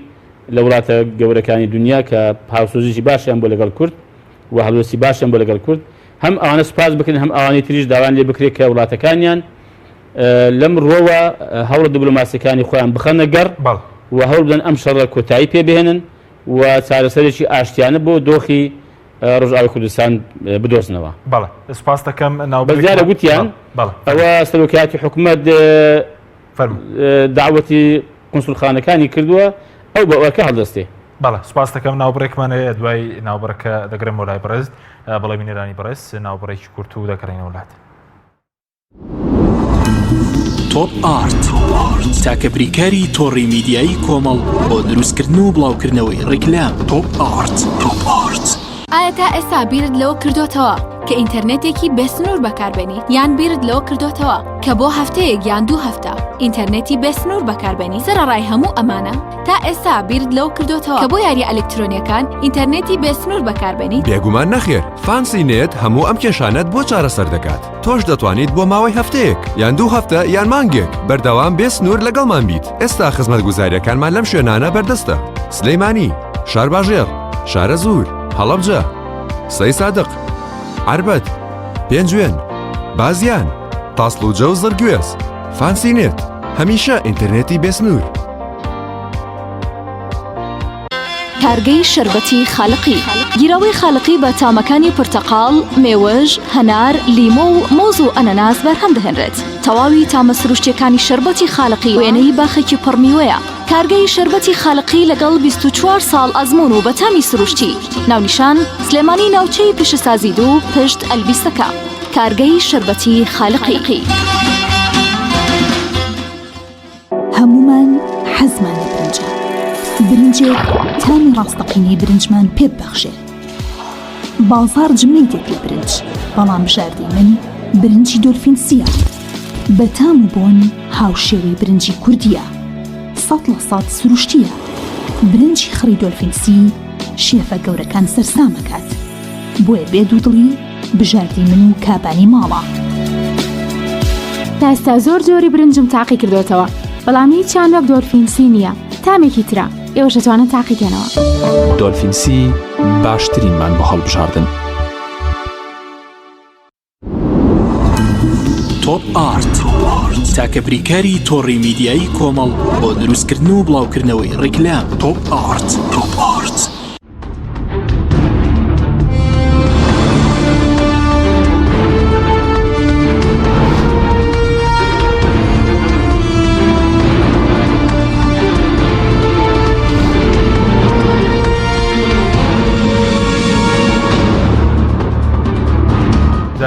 لە وڵاتە گەورەکانی دنیا کە پاوسۆزیی باشیان بۆ لەگەڵ کورد و هەڵوێستی باشیان بۆ لەگەڵ کورد هەم ئەوانە سوپاس بکەن هەم ئەوانی تریش داوان لێ بکرێت کە وڵاتەکانیان لەم ڕۆوە هەوڵە دیبلۆماسیەکانی خۆیان بخەنە گەڕ و هەوڵ بدەن ئەم شەڕە کۆتایی پێ بهێنن و چارەسەرێکی ئاشتیانە بۆ دۆخی ڕۆژئاوای کوردستان بدۆزنەوە. بەڵێ سوپاس دەکەم بەزیارە گوتیان ئەوە سەرۆکایەتی حکوومەت داوەتی قونسڵخانەکانی کردووە ئەو بە ئەوەکە هەڵدەستێ. بەڵێ سوپاس دەکەم ناوبڕێکمانەیە دوای ناوبڕەکە دەگرم بۆ لای بەڕێز بەڵێ بینەرانی بەڕێز ناوبڕێکی کورت و دەکەڕینە وڵات. تۆپ ئارت تاکە بریکاری تۆڕی میدیایی کۆمەڵ بۆ دروستکردن و بڵاوکردنەوەی ڕیکلام. تۆپ ئارت. ئایا تا ئێستا بیرت لەوە کردوتەوە کە ئینتەرنێتێکی بێسنوور بەکاربێنیت یان بیرت لەوە کردوتەوە کە بۆ هەفتەیەک یان 2 هەفتە ئینتەرنێتی بێسنوور بەکاربێنی سەرەڕای هەموو ئەمانە تا ئێستا بیرت لەوە کردوتەوە کە بۆ یاری ئەلکترۆنیەکان ئینتەرنێتی بێسنوور بەکاربێنیت؟ بێگومان نەخێر، فانسی نێت هەموو ئەم کێشانەت بۆ چارەسەر دەکات. تۆش دەتوانیت بۆ ماوەی هەفتەیەک یان 2 هەفتە یان مانگێک بەردەوام بێسنوور لەگەڵمان بیت. ئێستا خزمەتگوزاریەکانمان لەم شوێنانە بەردەستە: سلەیمانی، شارباژێر، شارە زوور، هەڵەبجە، سەی سادق، عربەت، پێنجوێن، بازیان، تاسڵوجە و زەرگوێز. فانسی نێت هەمیشە ئینتەرنێتی بێسنوور. کارگەی شربەتی خاڵقی گیرەوەی خاڵقی بە تامەکانی پرتەقاڵ، مێوەژ، هەنار، لیمۆ و مۆز و ئەنەناس بەرهەم دەهێنرێت. تەواوی تامە سروشتیەکانی شربەتی خاڵقی وێنەی باخێکی پڕمیوەیە. کارگەی شربەتی خاڵقی لەگەڵ 24 ساڵ ئەزمون و بەتامی سروشتی. ناونیشان سلێمانی ناوچەی پیشەسازی 2 پشت ئەلبیسەکە. کارگەی شربەتی خاڵقی. هەمومان حەزمان لە برنجە. برنجێک تامی ڕاستەقینەی برنجمان پێ ببەخشێ. بازار جملەی دێت لە برنج، بەڵام بژاردەی من برنجی دۆلفینسیە. بەتام و بۆن هاوشێوەی برنجی کوردیە. 100% سروشتیە. برنجی خڕی دۆلفینسی شێفە گەورەکان سەرسامەکات. بۆیە بێ دوودڵی بژاردەی من و کابانی ماڵە. تا ئێستا زۆر جۆری برنجم تاقی کردوتەوە، بەڵام هیچیان وەک دۆلفینسی نییە. تامێکی ترە ئێوەش دەتوانن تاقیکەنەوە. دۆلفینسی باشترینمان بۆ هەڵبژاردن. تۆپ ئارت تاکە بریکاری تۆڕی میدیایی کۆمەڵ بۆ دروستکردن و بڵاوکردنەوەی ڕیکلام. تۆپ ئارت.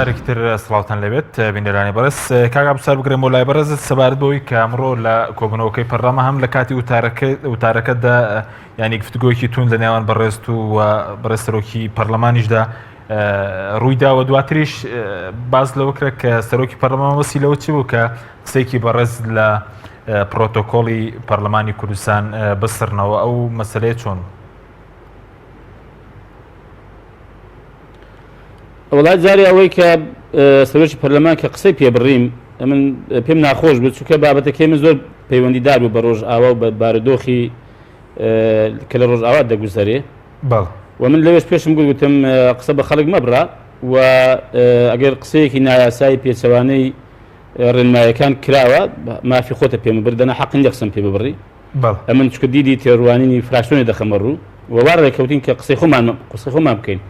جارێکتر سڵاوتان لەبێت بینەرانی بەڕێز. کاگا بچار بگرێم بۆ لای بەڕێزت سەبارەت بەوەی کە ئەمڕۆ لە کۆبوونەوەکەی پەرلەما هەم لە کاتی وتارەکەتدا ینی گفتگۆیەکی تون لە نێوان بەڕێست و بەڕێز سەرۆکی پەرلەمانیشدا ڕوویدا و دواتریش باز لەوە کرا کە سەرۆکی پەرلەمان وەسی لەوە چی بوو کە قسەیەکی بەڕێز لە پرۆتۆکۆڵی پەرلەمانی کوردستان بسڕنەوە. ئەو مەسەلەیە چۆن؟ وڵات جارێ ئەوەی کە سەرۆکی پەرلەمان کە قسەی پێ بڕیم من پێم ناخۆش بوو، چونکە بابەتەکەی من زۆر پەیوەندیدار بوو بە ڕۆژئاوا و بە بارودۆخی کە لە ڕۆژئاوا دەگوزارێ. و من لەوێش پێشم گوتم قسە بە خەڵک مەبڕە و ئەگەر قسەیەکی نایاسایی پێچەوانەی ڕێنمایەکان کراوە مافی خۆتە پێم بردەنە حەقی قسەم پێ ببڕی. من چکە دیدی تێڕوانینی فراکسیۆنی دەخەمە ڕوو وەڕێکەوتین کە قسەی خۆمان بکەین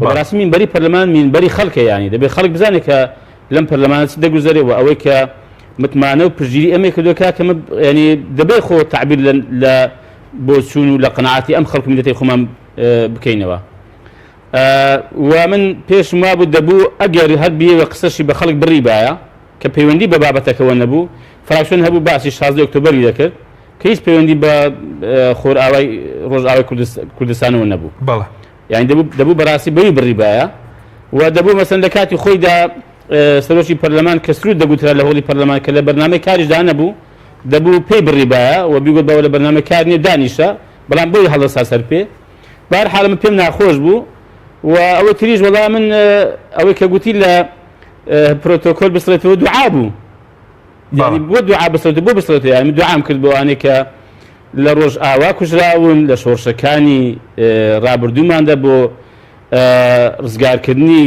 بەڕاستی مینبەری پەرلەمان مینبەری خەڵکە یانی دەبێت خەڵک بزانێت کە لەم پەرلەمانە چ دەگوزارێەوە ئەوەی کە متمانە و پشگیری ئەمێ کردو کاکەمە ینی دەبێت خۆ تعبیر لە بۆ چوون و لە قەنەعاتی ئەم خەڵک میلەتەی خۆمان بکەینەوە و من پێشم وابوو دەبوو ئەگەر هەر بیەوە قسەشی بە خەڵک بڕی باە کە پەیوەندی بە بابەتەکەەوە نەبوو فراکسیۆن هەبوو باسی 16 ئۆکتۆبەری دەکرد کە هیچ پەیوەندی بە خۆرئاوای ڕۆژئاوای کوردستانەوە نەبوو بەڵێ یعنی دەبوو بەڕاستی بەوی بڕی باە و دەبوو مەسەن لە کاتی خۆیدا سەرۆکی پەرلەمان کە سرود دەگوترا لە هۆڵی پەرلەمان کە لە بەرنامەی کاریشدا نەبوو دەبوو پێی بڕی باە و بیگوت بەوە لە بەرنامەی کار نیە دانیشە بەڵام بۆی هەڵەسا سەر پێ بەهەرحاڵ من پێم ناخۆش بوو و ئەوە تریش وەڵام من ئەوەی کە گوتی لە پرۆتۆکۆل بسرێتەوە دوعا بوو یعنی بۆ دوعا بسرێتەوە بۆ بسرێتەوە یعنی من دوعام کرد بۆ ئەوانەی کە لە ڕۆژ ئاوا کوژراون لە شۆڕشەکانی ڕابردووماندا بۆ ڕزگارکردنی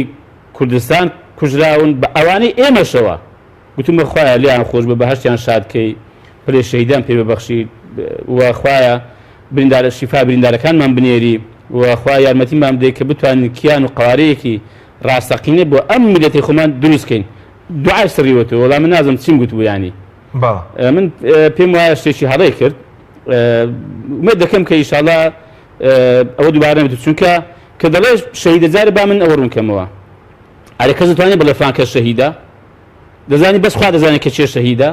کوردستان کوژراون بە ئەوانەی ئێمەشەوە گوتم بەخوایە لیان خۆش بە بەهەشتیان شادکەی پرێ شەهیدان پێ ببەخشی وخوایە بریندارە شیفا بریندارەکانمان بنێری وخوا یارمەتیمان بدەیت کە بتوانین کیان و قوارەیەکی ڕاستەقینە بۆ ئەم میلەتی خۆمان دروستکەین دوعای سڕیوەتەوە وەڵام من نازم چیم گوتبوو ینی من پێم وایە شتێکی هەڵەی کرد ومێد دەکەم کە ئیشاڵڵا ئەوە دووبارە نەبێت چونکە کە دەڵێ شەهیدە جارە با من ئەوە ڕوونکەمەوە ئەرێ کەس دەتوانێت بڵێ فلان کەس شەهیدە دەزانی بەس خوا دەزانێت کە چێ شەهیدە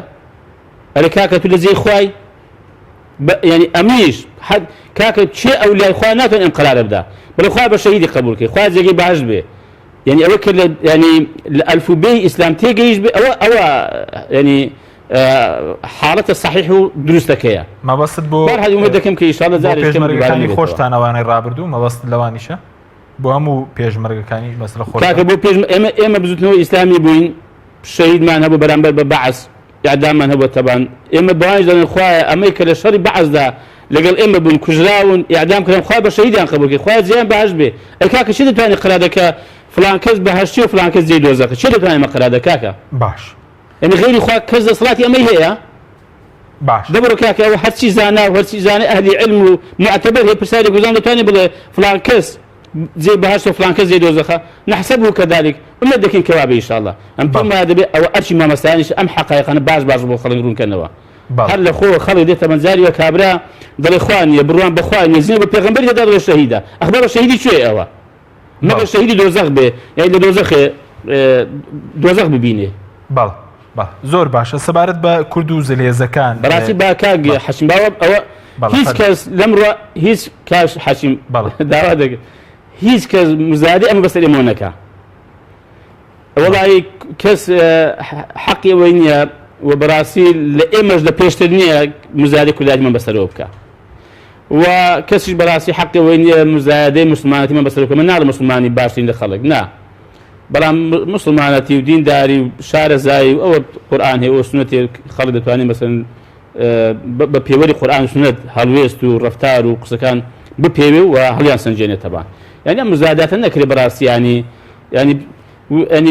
ئەرێ کاکە تو لە جێی خوای ینی ئەمیش کاکە چێ ئەولای خوا ناتوان ئەم قرارە بدا بڵێ خوا بە شەهیدی قبول کەی خوا جێگەی باش بێ ینی ئەوە کە ینی لە ئەلفوبێی ئیسلام تێگەیش بێ ئەوە ینی حاڵەتە صحیح و دروستەکەیە مەبەست بۆ هەموو دەکەم کە ئیشاڵڵا پێشمەرگەکانی خۆشتان ئەوانەی ڕابردوو مەبەست لەوانیشە بۆ هەموو پێشمەرگەکانی مەسەلە خۆش کاکە بۆ ئێمە بزوتنەوە ئیسلامی بووین شەهیدمان هەبوو بەرامبەر بە بەعەس ئیعداممان هەبووە تەبان ئێمە بەوانش دەڵێن خوایە ئەمەی کە لە شەڕی بەعەسدا لەگەڵ ئێمە بوون کوژراون ئیعدام کردن خوا بە شەهیدیان قبول کردی خوا جێیان بەهەش بێ ئەی کاکە چی دەتوانێت قەرادەکە فلان کەس بەهەشتی و فلان کەس جێی دۆزەخە چی دەتوانێت ئێمە قەرادە کاکە باش یعنی غیری خوا کەس دەسەڵاتی ئەمەی هەیە باش دەبڕۆ کاکە ئەوە هەرچی زانا و هەرچی زانێ ئەهلی علم و معتەبەر هەیە پرسیاری گوزان دەتوانێت بڵێ فلان کەس جێی بەهەشت و فلان کەس جێی دۆزەخە نەحسەبه کەذلك ومێد دەکەین کەوا بێ ئینشاءالله ئەم پێم وایە دەبێت ئەوە ئەرچی مامەستایانیش ئەم حەقایقانە باش بۆ خەڵک ڕوونکەنەوە هەر لە خۆ خەڵک دێتە مەنجاریوە کابرا دەڵێ خوا نییە بڕوان بەخوا نییە زینە بە پێغەمبەری هەدا دەڵێ شەهیدە ئەخبارە شەهیدی کوێ ئەوە مەگەر شەهیدی دۆزەخ بێ یعنی لە دۆزەخ ببینێ زۆر باشە سەبارەت بە کورد و زلێزەکان بەڕاستی با کاک حەشیم باوە ئەوە هیچ کەس لەمڕۆ هیچ کاش حەشیم داوا دەکرد هیچ کەس مزادی ئەمە بەسەر ئێمە نەکا وەڵی کەس حەقی ئەوەی نییە و بەڕاستی لە ئێمەش لە پێشتر نییە مزادی کوردایمان بەسەرەوە بکە و کەسیش بەڕاستی حەقی ئەوەی نییە مزادەی مسلمانەتیمان بەسەرەوە بکە من ناڵە مسلمانی باشترین لە خەڵک نا بەڵام مسلمانەتی و دینداری و شارەزایی و ئەوە قورئان هەیە و سنەتی خەڵک دەتوانێت مەسەن بە پێوەری قورئان و سنەت هەڵوێست و ڕەفتار و قسەکان بپێوێ و هەڵیان سەنجێنێتەوە یعنی ئەم مزاداتە نەکرێ بەڕاستی ینی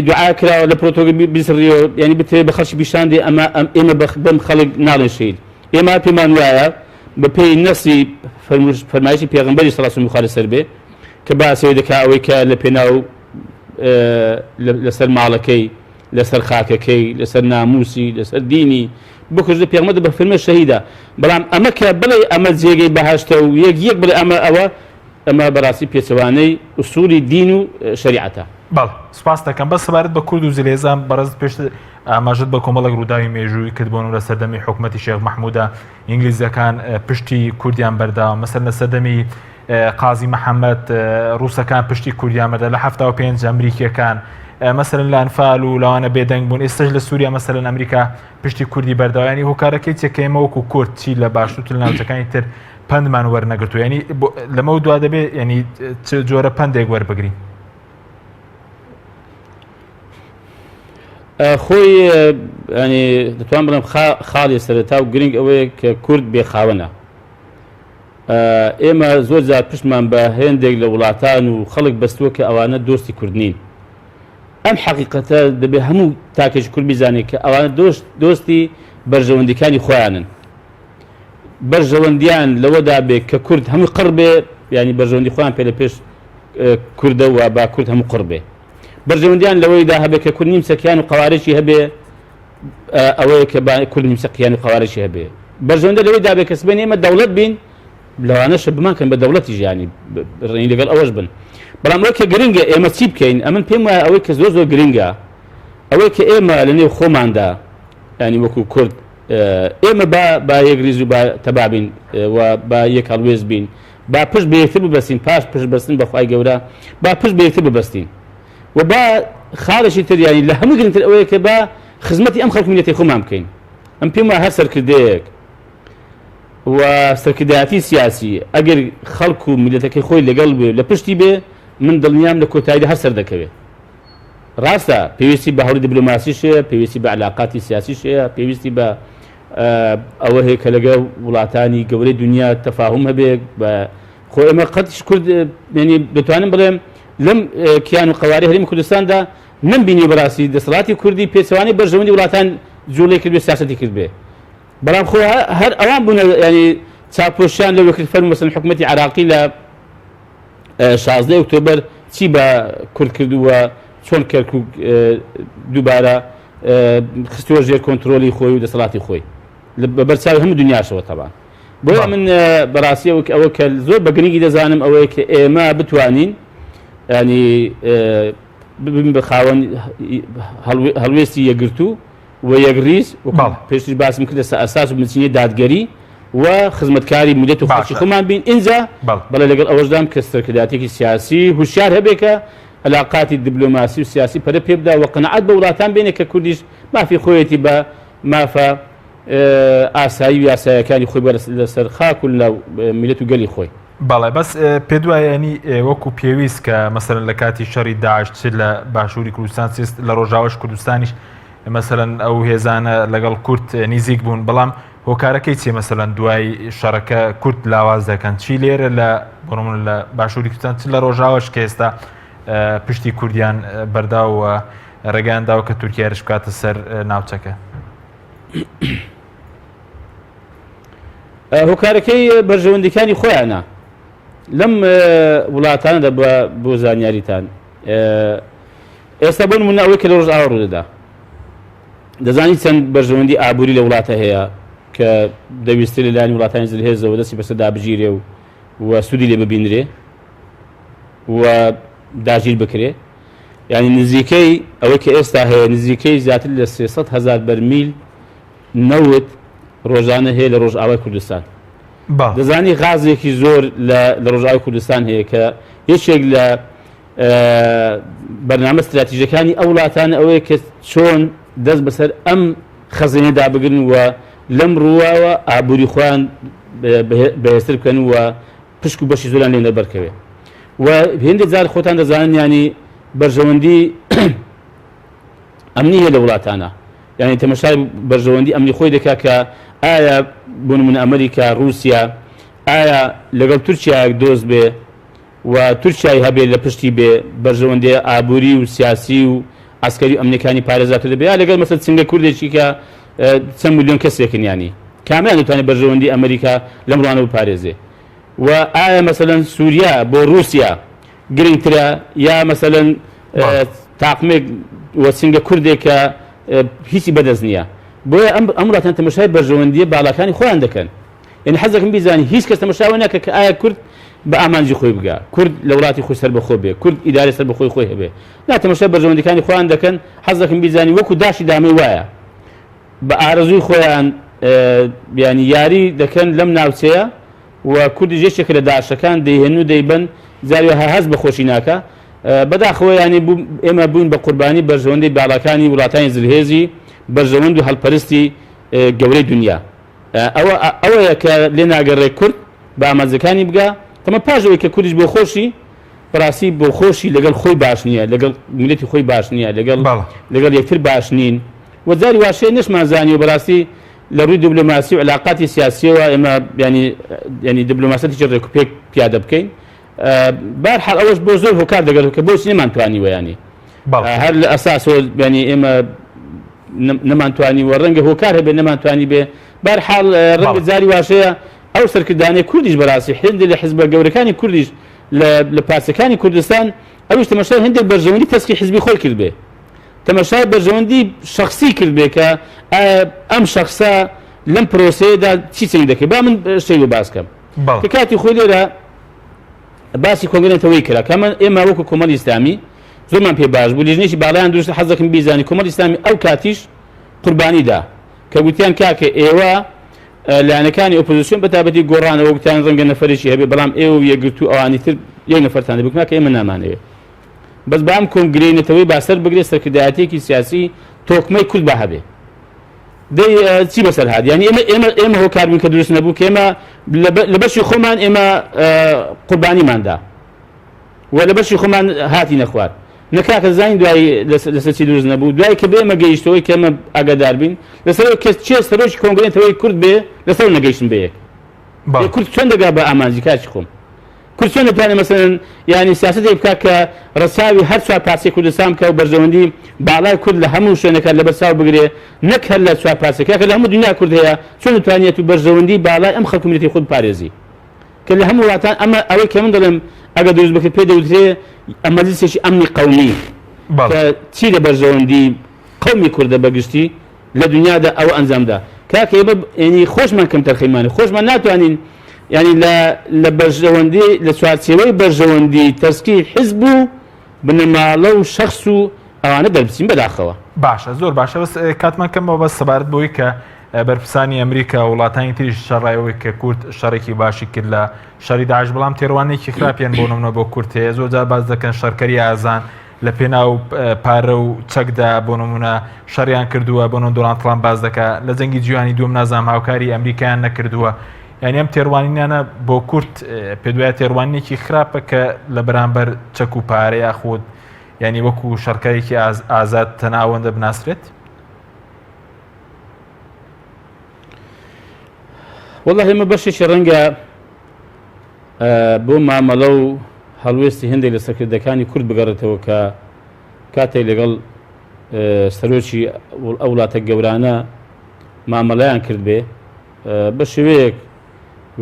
دوعا کراوە لە پرۆتۆکۆل بیسڕیەوە ینی بتێ بە خەڵکی پیشاندێ ئێمە بەم خەڵک ناڵێن شەهید ئێمە پێمان وایە بە پێی نەسی فەرمایشی پێغەمبەری صلی الله علیه و آله سەر بێ کە باسەوەی دەکا ئەوەی کە لە پێناو لەسەر ماڵەکەی لەسەر خاکەکەی لەسەر ناموسی لەسەر دینی بکوژدە پێغەمبەر بە فەرمێ شەهیدە بەڵام ئەمە کە بڵێ ئەمە جێگەی بەهەشتە و یەک بڵێ ئەمە بەڕاستی پێچەوانەی ئوسولی دین و شەریعەتە بەڵ سپاس دەکەم بە سەبارەت بە کورد و زلێزان بەڕێز پێش ئاماژت بە کۆمەڵێک ڕووداوی مێژووی کردبوون و لە سەردەمی حکومەتی شێخ مەحموودە ئینگلیزەکان پشتی کوردیان بەرداوە مەسەر لە سەردەمی قازی مەحەممەد ڕووسەکان پشتی کوردیان بەردە لە 75 ئەمریکیەکان مەسەرن لە ئەنفال و لەوانە بێدەنگ بوون ئێستش لە سووریا مەسەرن ئەمریکا پشتی کوردی بەرداوایانی هۆکارەکەی چێکەیمە وەکو کورد چی لە باشووتر ناوچەکانی تر پندمان وەرنەگرتو ینی لەمە دوا دەبێت ینی جۆرە پندێک وەربگرین خۆی ینی دەتوان بڵێم خاڵی سەرەتا و گرنگ ئەوەیە کە کورد بێخاوەنە ئێمە زۆر جار پشتمان بە هێندێک لە وڵاتان و خەڵک بەستووە کە ئەوانە دۆستی کورد نین ئەم حەقیقەتە دەبێت هەموو تاکێکی کورد بیزانێت کە ئەوانە دۆستی بەرژەوەندیەکانی خۆیانن بەرژەوەندیان لەوەدا بێت کە کورد هەموو قڕ بێ ینی بەرژەوەندی خۆیان پێ لە پێش کوردە و با کورد هەموو قڕ بێ بەرژەوەندیان لەوەیدا هەبێ کە کورد نیمسەکیان و قەوارشی هەبێ ئەوەیە کە کورد نیمسەقییان و قەوارشی هەبێ بەرژەوەندە لەوەیدا بێ کەسبێن ئێمە دەوڵەت بین لەوانەشە بمانکەن بە دەوڵەتی ژیانی ڕێنی لەگەڵ ئەوەش بن بەڵام ئەوە کە گرنگە ئێمە چی بکەین ئەمن پێم وایە ئەوەی کە زۆر گرنگە ئەوەی کە ئێمە لە نێو خۆماندا ینی وەکو کورد ئێمە با یەکریز و با تەبابین و با یەک هەڵوێز بین با پشت بەیەکتر ببەستین پاش پشت بەستن بەخوای گەورە با پشت بەیەکتر ببەستین و با خاڵشی تر ینی لە هەموو گرنگتر ئەوەیە کە با خزمەتی ئەم خەڵک میلەتی خۆمان بکەین ئەم پێم وایە هەر سەرکردەیەک و سەرکردایەتی سیاسی ئەگەر خەڵک و میلەتەکەی خۆی لەگەڵ بێ لە پشتی بێ من دڵنیام لە کۆتاییدا هەر سەر دەکەوێت ڕاستە پێویستی بە هەوڵی دیبلۆماسیشەیە پێویستی بە علاقاتی سیاسیشەیە پێویستی بە ئەوە هەیە کە لەگەڵ وڵاتانی گەورەی دنیا تەفاهم هەبێت بە خۆ ئێمە قەتیش کورد ینی دەتوانم بڵێم لەم کیان و قەواری هەرێمی کوردستاندا نەمبینی بەڕاستی دەسەڵاتی کوردی پێچەوانەی بەرژەوەندی وڵاتان جوڵەی کرد بێ سیاسەتی کرد بێ بەڵام خۆ هەر ئەوان بوون ینی چاپۆشیان لەوە کرد فەرمو مەسەڵەن حکومەتی عراقی لە 16 ئۆکتۆبەر چی بە کورد کردووە چۆن کەرکووک دووبارە خستووە ژێر کۆنتترۆلی خۆی و دەسەڵاتی خۆی بە بەرچاوی هەموو دنیاشەوە تەبان بۆیە من بەڕاستی ئەوە کە زۆر بە گرنگی دەزانم ئەوەیە کە ئێمە بتوانین ینی ببین بە خاوەن هەڵوێستی یەکگرتو و یەکریز پێشتر باسم کرد لەسەر ئەساس و بنچینەی دادگەری و خزمەتکاری میلەت و خەڵکی خۆمان بین ئینجا بەڵێ لەگەڵ ئەوەشدام کە سەرکردایەتێکی سیاسی هوشیار هەبێ کە علاقاتی دیبلۆماسی و سیاسی پەرە پێ بدا و قەنەعەت بە وڵاتان بینێ کە کوردیش مافی خۆیەتی بە مافە ئاسایی و یاسایەکانی خۆی بە لەسەر خاک و لە میلەت و گەلی خۆی بەڵێ بەس پێ دوایە ینی وەکو پێویست کە مەسەرەن لە کاتی شەڕی داعش چ لە باشووری کوردستان لە ڕۆژاوەش کوردستانیش مەسەرەن ئەو هێزانە لەگەڵ کورد نزیک بوون بەڵام هۆکارەکەی چێ مەسەرەن دوای شەڕەکە کورد لاواز دەکەن چی لێرە لە بڕمون لە باشووری کوردستان چ لە ڕۆژاوەش کە ئێستا پشتی کوردیان بەرداوە ڕێگەیانداوە کە تورکیاش بکاتە سەر ناوچەکە هۆکارەکەی بەرژەوەندەکانی خۆیانە لەم وڵاتانەدا بۆ زانیاریتان ئێستا بۆ نمونە ئەوەی کە لە ڕۆژئاوا ڕوودەدا دەزانی چەند بەرژەوەندی ئابووری لە وڵاتە هەیە کە دەویستە لەلایەن وڵاتانی زلهێزەوە دەستی بەسەر دابژیرێ و سوودی لێ ببینرێ و داگیر بکرێ ینی نزیکەی ئەوەی کە ئێستا هەیە نزیکەی زیاتر لە 300,000 بەرمیل نەوت ڕۆژانە هەیە لە ڕۆژئاوای کوردستان دەزانی غازێکی زۆر لە ڕۆژئاوای کوردستان هەیە کە یەکێک لە بەرنامە استراتیژیەکانی ئەو وڵاتانە ئەوەیە کە چۆن دەست بەسەر ئەم خەزینە دابگرن و لەم ڕوواوە ئابووری خۆیان بەهێزتر بکەن و پشک و بەشی زۆران لێ نەبەرکەوێ و هێندێک جار خۆتان دەزانن ینی بەرژەوەندی ئەمنی هەیە لە وڵاتانە ینی تەمەشای بەرژەوەندی ئەمنی خۆی دەکات کە ئایا بۆ نمونە ئەمریکا رووسیا ئایا لەگەڵ تورکیایەک دۆست بێ و تورکیای هەبێت لە پشتی بێ بەرژەوەندی ئابووری و سیاسی و ئاسکەری ئەمریکانی پارێزاتر دەبێت یا لەگەڵ مەسەڵەن چنگە کوردێکی کە چەند میلیۆن کەسێکن ینی کامیان دەتوانێت بەرژەوەندی ئەمریکا لەم ڕوانە بپارێزێ و ئایا مەسەڵەن سووریا بۆ رووسیا گرنگترە یا مەسەڵەن تاقمێک وەچنگە کوردێک کە هیچی بەدەست نییە بۆیە ئەم وڵاتان تەمەشای بەرژەوەندیە باڵەکانی خۆیان دەکەن یعنی حەزەکەم بیزانی هیچ کەس تەمەشاوە ناکە کە ئایا کورد بە ئامانجی خۆی بگا کورد لە وڵاتی خۆی سەربەخۆ بێ کورد ئیدارەی سەربەخۆی خۆی هەبێ نا تەمەشای بەرژەوەندیەکانی خۆیان دەکەن حەزەکەم بیزانی وەکو داشی دامەی وایە بە ئارەزووی خۆیان ینی یاری دەکەن لەم ناوچەیە و کوردی ژێشتێکە لە داعشەکان دەیهێن و دەیبەن زاریوە هەز بە خۆشی ناکە بەداخەوە ینی ئێمە بووین بە قوربانی بەرژەوەندی باڵەکانی وڵاتانی زلهێزی بەرژەوەند و هەڵپەرستی گەورەی دنیا ئەوەیە کە لێ ناگەڕێ کورد بە ئامانجەکانی بگا تەمە پاژەوەی کە کوردیش بۆ خۆشی بەڕاستی بۆ خۆشی لەگەڵ خۆی باش نییە لەگەڵ میلەتی خۆی باش نییە لەگەڵ یەکتر باش نین و جاری واشەیە نەشمانزانی و بەڕاستی لە ڕووی دیبلۆماسی و علاقاتی سیاسیەوە ئێمە ینی دیبلۆماسیەتێکی ڕێکوپێک پیادە بکەین بەرحاڵ ئەوەش بۆ زۆر هۆکار دەگەڕێت کە بۆچی نەمانتوانیوە ینی هەر لە ئەساسەوە ینی ئێمە نەمانتوانی و ڕەنگە هۆکار هەبێ نەمانتوانی بێ بەرحاڵ ڕەنگە جاری واشەیە ئەو سەرکردانەی کوردیش بەڕاستی هێندێک لە حیزبە گەورەکانی کوردیش لە پارچەکانی کوردستان ئەوش تەماشای هەندێک بەرژەوەندی تەسکی حیزبی خۆی کرد بێ تەماشای بەرژەوەندی شخصی کرد بێ کە ئەم شخصە لەم پرۆسەیەدا چی چنگ دەکەی با من شتێک بۆ باس کەم کە کاتی خۆی لێرە باسی کۆنگرێتەوەی کرا کە ئێمە وەکو کۆمەڵی ئیسلامی زۆرمان پێ باش بوو لیژنێکی باڵیان دروست حەز دەکەم بیزانی کۆمەڵی ئیسلامی ئەو کاتیش قوربانیدا کە گوتیان کاکە ئێوە لایەنەکانی ئۆپۆزیسیۆن بەتابەتی گۆڕانەوە گوتیان ڕەنگە نەفەرێکی هەبێ بەڵام ئێوە یەکگرت و ئەوانی تر یەک نەفەرتان دەبکما کە ئێمە نامانەوێ بەس بام کۆنگرێنێتەوەی باسەر بگرێت سەرکردایەتێکی سیاسی تۆکمەی کورد با هەبێ دەی چی بەسەر هات یعنی ئێمە هۆکاربوون کە دروست نەبوو کە ئێمە لە بەشی خۆمان ئێمە قوربانیماندا و لە بەشی خۆمان هاتی نەخوارد نەکاکە زانی دوای لەسەر چی دروست نەبوو دوای کە بێمە گەیشتەوەی کە ئێمە ئاگادار بین لەسەر کەس چێ سەرۆکی کۆنگرێتەوەی کورد بێ لەسەر نەگەیشتن بە یەک کورد چۆن دەگا بە ئامانجی کاچی خۆم کورد چۆن دەتوانێت مەسەڵەن یعنی سیاسەتێک بکات کە ڕەچاوی هەر چوار پارچەی کوردستان بکە و بەرژەوەندی باڵای کورد لە هەموو شوێنەکە لەبەرچاو بگرێ نەک هەر لە چوار پارچەکە کە لە هەموو دنیا کورد هەیە چۆن دەتوانێت و بەرژەوەندی باڵای ئەم خەڵک میلەتی خۆی پارێزی کە لە هەموو وڵاتان ئەمە ئەوەی کە من دەڵێم ئەگەر دروست بکرێت پێ دەوترێ ئەمە مەجلیسێکی ئەمنی قەومی کە چی لە بەرژەوەندی قەومی کوردە بەگشتی لە دنیادا ئەوە ئەنجامدا کاکە ئێمە ینی خۆشمان کەم تەرخیمانە خۆشمان ناتوانین ینی لە بەرژەوەندی لە چوارچێوەی بەرژەوەندی تەسکی حیزب و بنەماڵە و شەخص و ئەوانە دەربچین بەداخەوە باشە زۆر باشە بەس کاتمان کەمەوە بەس سەبارەت بۆی کە بەرپرسانی ئەمریکا و وڵاتانی تریش شەڕایەوەی کە کورد شەڕێکی باشی کرد لە شەڕی داعش بەڵام تێڕوانێکی خراپیان بۆ نمونە بۆ کورد هەیە زۆر جار باز دەکەن شەڕکەری ئازان لە پێناو پارە و چەکدا بۆ نمونە شەڕیان کردووە بۆ دۆناڵد ترامپ باز دەکات لە جەنگی جیهانی دووەم نازانم هاوکاری ئەمریکایان نەکردووە یعنی ئەم تێڕوانینانە بۆ کورد پێدوایە تێڕوانێکی خراپە کە لە بەرامبەر چەک و پارەیە خۆت ینی وەکو شەڕکەرێکی ئازاد تەناوەندە بناسرێت والله ئێمە بەشێکی ڕەنگە بۆ مامەڵە و هەڵوێستی هەندێک لە سەرکردەکانی کورد بگەڕێتەوە کە کاتێک لەگەڵ سەرۆکی ئەو وڵاتە گەورانە مامەڵەیان کرد بێ بە شێوەیەک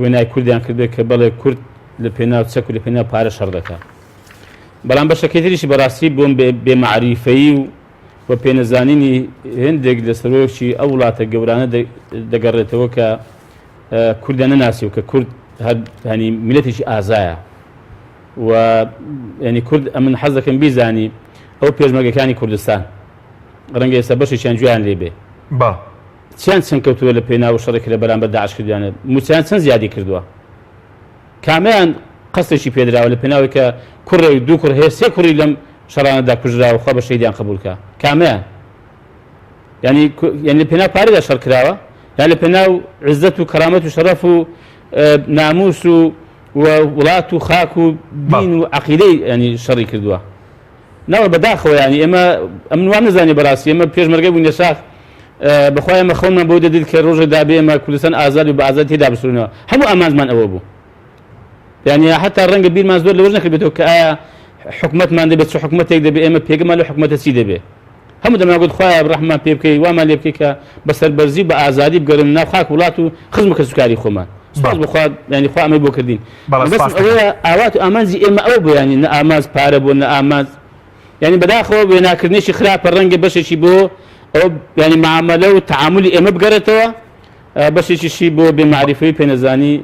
وێنای کوردیان کرد بێ کە بەڵێ کورد لە پێناو چەک و لە پێناو پارە شەڕ دەکات بەڵام بەشەکەی تریشی بەڕاستی بۆم بێمەعریفەیی و پێنەزانینی هەندێک لە سەرۆکی ئەو وڵاتە گەورانە دەگەڕێتەوە کە کوردیان نەناسی و کە کورد هەنی میلەتێکی ئازایە و ینی کورد ئەمن حەز دەکەم بیزانی ئەو پێشمەرگەکانی کوردستان ڕەنگە ئێستا بەشێکیان گوێیان لێبێ چیان چەند کەوتووە لە پێناو شەڕێک لە بەرامبەر داعش کردویانە موچیان چەند زیادی کردووە کامیان قەستێکی پێدراوە لە پێناوی کە کوڕێک دوو کوڕ هەیە سێ کوڕی لەم شەڕانەدا کوژراوە خوا بە شەیدیان قبولکە کامیان ینی لە پێناو پارەدا شەڕ کراوە یا لە پێناو عزت و کەرامەت و شەرەف و ناموس و وڵات و خاک و دین و عەقیدەی ینی شەڕی کردووە ناوە بەداخەوە ینی ئێمە ئەم وان نزانێ بەڕاستی ئێمە پێشمەرگە بووین لە شاخ بەخوا ئێمە خەونمان بۆ دەدیت کە ڕۆژێکدا بێ ئێمە کوردستان ئازاد و بە ئازاد تێدا بسوورنەوە هەموو ئامانجمان ئەوە بوو ینی حتا ڕەنگە بیرمان زۆر لەوەش نەکردێتەوە کە ئایا حکومەتمان دەبێت چ حکومەتێک دەبێت ئێمە پێگەمان لە حکومەتە چی دەبێت هەموو دەماگوت خوایە ڕەحمان پێ بکەی وامان لێ بکەی کە بەسەربەرزی بە ئازادی بگەڕن ناو خاک وڵات و خزم کە سوکاری خۆمان سپاس بخوا ینی خوا ئەمەی بۆ کردین ئەوەیە ئاوات و ئامانجی ئێمە ئەو بۆ ینی نە ئامانج پارە بۆ نە ئامانج ینی بەداخەوە وێناکردنێکی خراپە ڕەنگە بەشێکی بۆ ئەو ینی معاملە و تعاملی ئێمە بگەڕێتەوە بەشێکیشی بۆ بێمەعریفەی پێنەزانی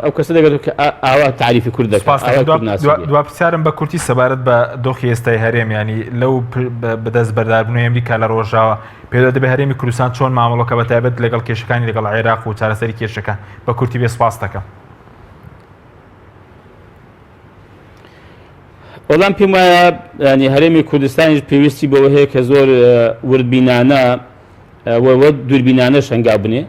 ئەو کەسە دەگەێت کە ئاوا تعریفی کورد دەکات دوا پرسیارم بە کورتی سەبارەت بە دۆخی ئێستای هەرێم ینی لەو بەدەست بەرداربوونی ئەمریکا لە ڕۆژاوە پێدا دەبێت هەرێمی کوردستان چۆن مامەڵەکە بەتایبەت لەگەڵ کێشەکانی لەگەڵ عێراق و چارەسەری کێشەکان بە کورتی بێ سپاس دەکەم وەڵام پێم وایە ینی هەرێمی کوردستانیش پێویستی بەوە هەیە کە زۆر وردبینانە وە دووربینانەش هەنگاو بنێ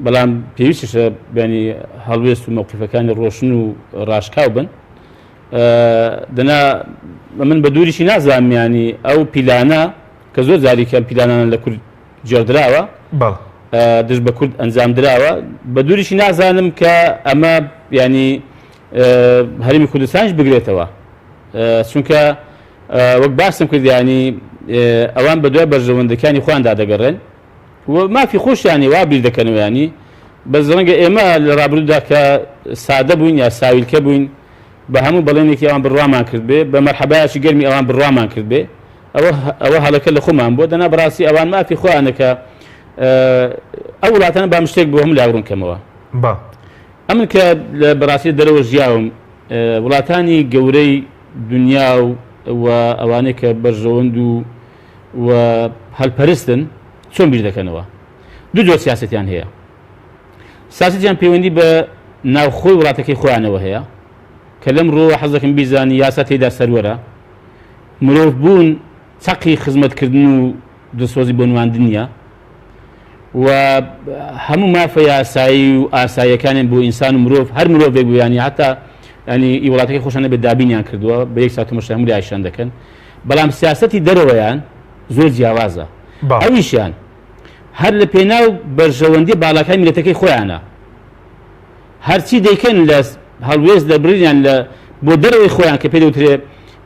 بەڵام پێویستیشە ینی هەڵوێست و مەوقیفەکانی ڕۆشن و ڕاشکاو بن دەنا من بە دووریشی نازانم ینی ئەو پیلانە کە زۆر جاریکە پیلانانە لە کورد جێردراوە دژ بە کورد ئەنجام دراوە بە دووریشی نازانم کە ئەمە ینی هەرێمی کوردستانیش بگرێتەوە چونکە وەک باسم کرد ینی ئەوان بە دوای بەرژەوەندەکانی خۆیاندا دەگەڕێن و مافی خۆشیانی وا بیر دەکەنەوە ینی بەس ڕەنگە ئێمە لە ڕابردوودا کە سادە بووین یا ساویلکە بووین بە هەموو بەڵێنێکی ئەوان بڕوامان کرد بێ بە مەرحەبایەکی گەرمی ئەوان بڕوامان کرد بێ ئەوە هەڵەکە لە خۆمان بۆ دەنا بەڕاستی ئەوان مافی خۆیانەکە ئەو وڵاتانە بام شتێک بۆ هەموو لاڕوونکەمەوە ئەمن کە لە بەڕاستی دەرەوە ژیاوم وڵاتانی گەورەی دنیا و ئەوانەی کە بەرژەوەند و هەلپەرستن چۆن بیر دەکەنەوە دوو جۆر سیاسەتیان هەیە سیاسەتیان پەیوەندی بە ناوخۆی وڵاتەکەی خۆیانەوە هەیە کە لەم ڕۆ حەز دەکەم بیزانی یاسا تێدا سەروەرە مرۆڤ بوون چەقی خزمەتکردن و دەسۆزی بۆ نواندنیە و هەموو مافە یاسایی و ئاساییەکانیان بۆ ئینسان و مرۆڤ هەر مرۆڤێک بوویانی حتا ینی وڵاتەکەی خۆشانە بێ دابینیان کردووە بە یەک ساعت و مەشە هەموو لایشان دەکەن بەڵام سیاسەتی دەرەوەیان زۆر جیاوازە ئەویشیان هەر لە پێناو بەرژەوەندی باڵاکانی میلەتەکەی خۆیانە هەرچی دەیکەن لە هەڵوێست دەبرینیان لە بۆ دەرەوەی خۆیان کە پێ دەوترێ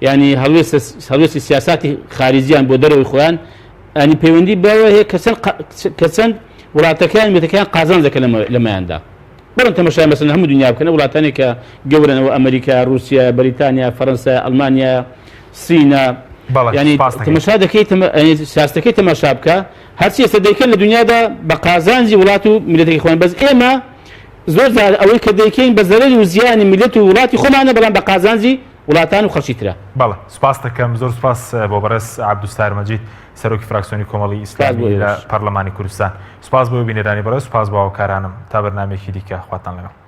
ینی هەڵوێستی سیاساتی خارجیان بۆ دەرەوەی خۆیان ئەنی پەیوەندی بەوە هەیە کە چەند وڵاتەکان میلەتەکەیان قازانج دەکەن لەمایاندا بەڕەن تەماشای مەسەلەن هەموو دنیا بکەنە وڵاتانێک کە گەورەنەوە ئەمریکا رووسیا بەریتانیا فەڕەنسا ئەڵمانیا سینە ینی تەماشا دەکەیت سیاستەکەی تەماشا بکە هەرچی ئێستا دەیکەن لە دنیادا بە قازانجی وڵات و میلەتەکەی خۆیان بەس ئێمە زۆر ئەوەی کە دەیکەین بە زەرەری و زیانی میلەت و وڵاتی خۆمانە بەڵام بە قازانجی وڵاتان و خەڵکی ترە بەڵێ سوپاس دەکەم زۆر سوپاس بۆ بەڕێز عەبدوستار مەجید سەرۆکی فراکسیۆنی کۆمەڵی ئیسلامی لە پەرلەمانی کوردستان سوپاس بۆ بینێرانی بەڕێز سوپاس بۆ هاوکارانم تا بەرنامەیەکی دیکە خواتان لەگەڵ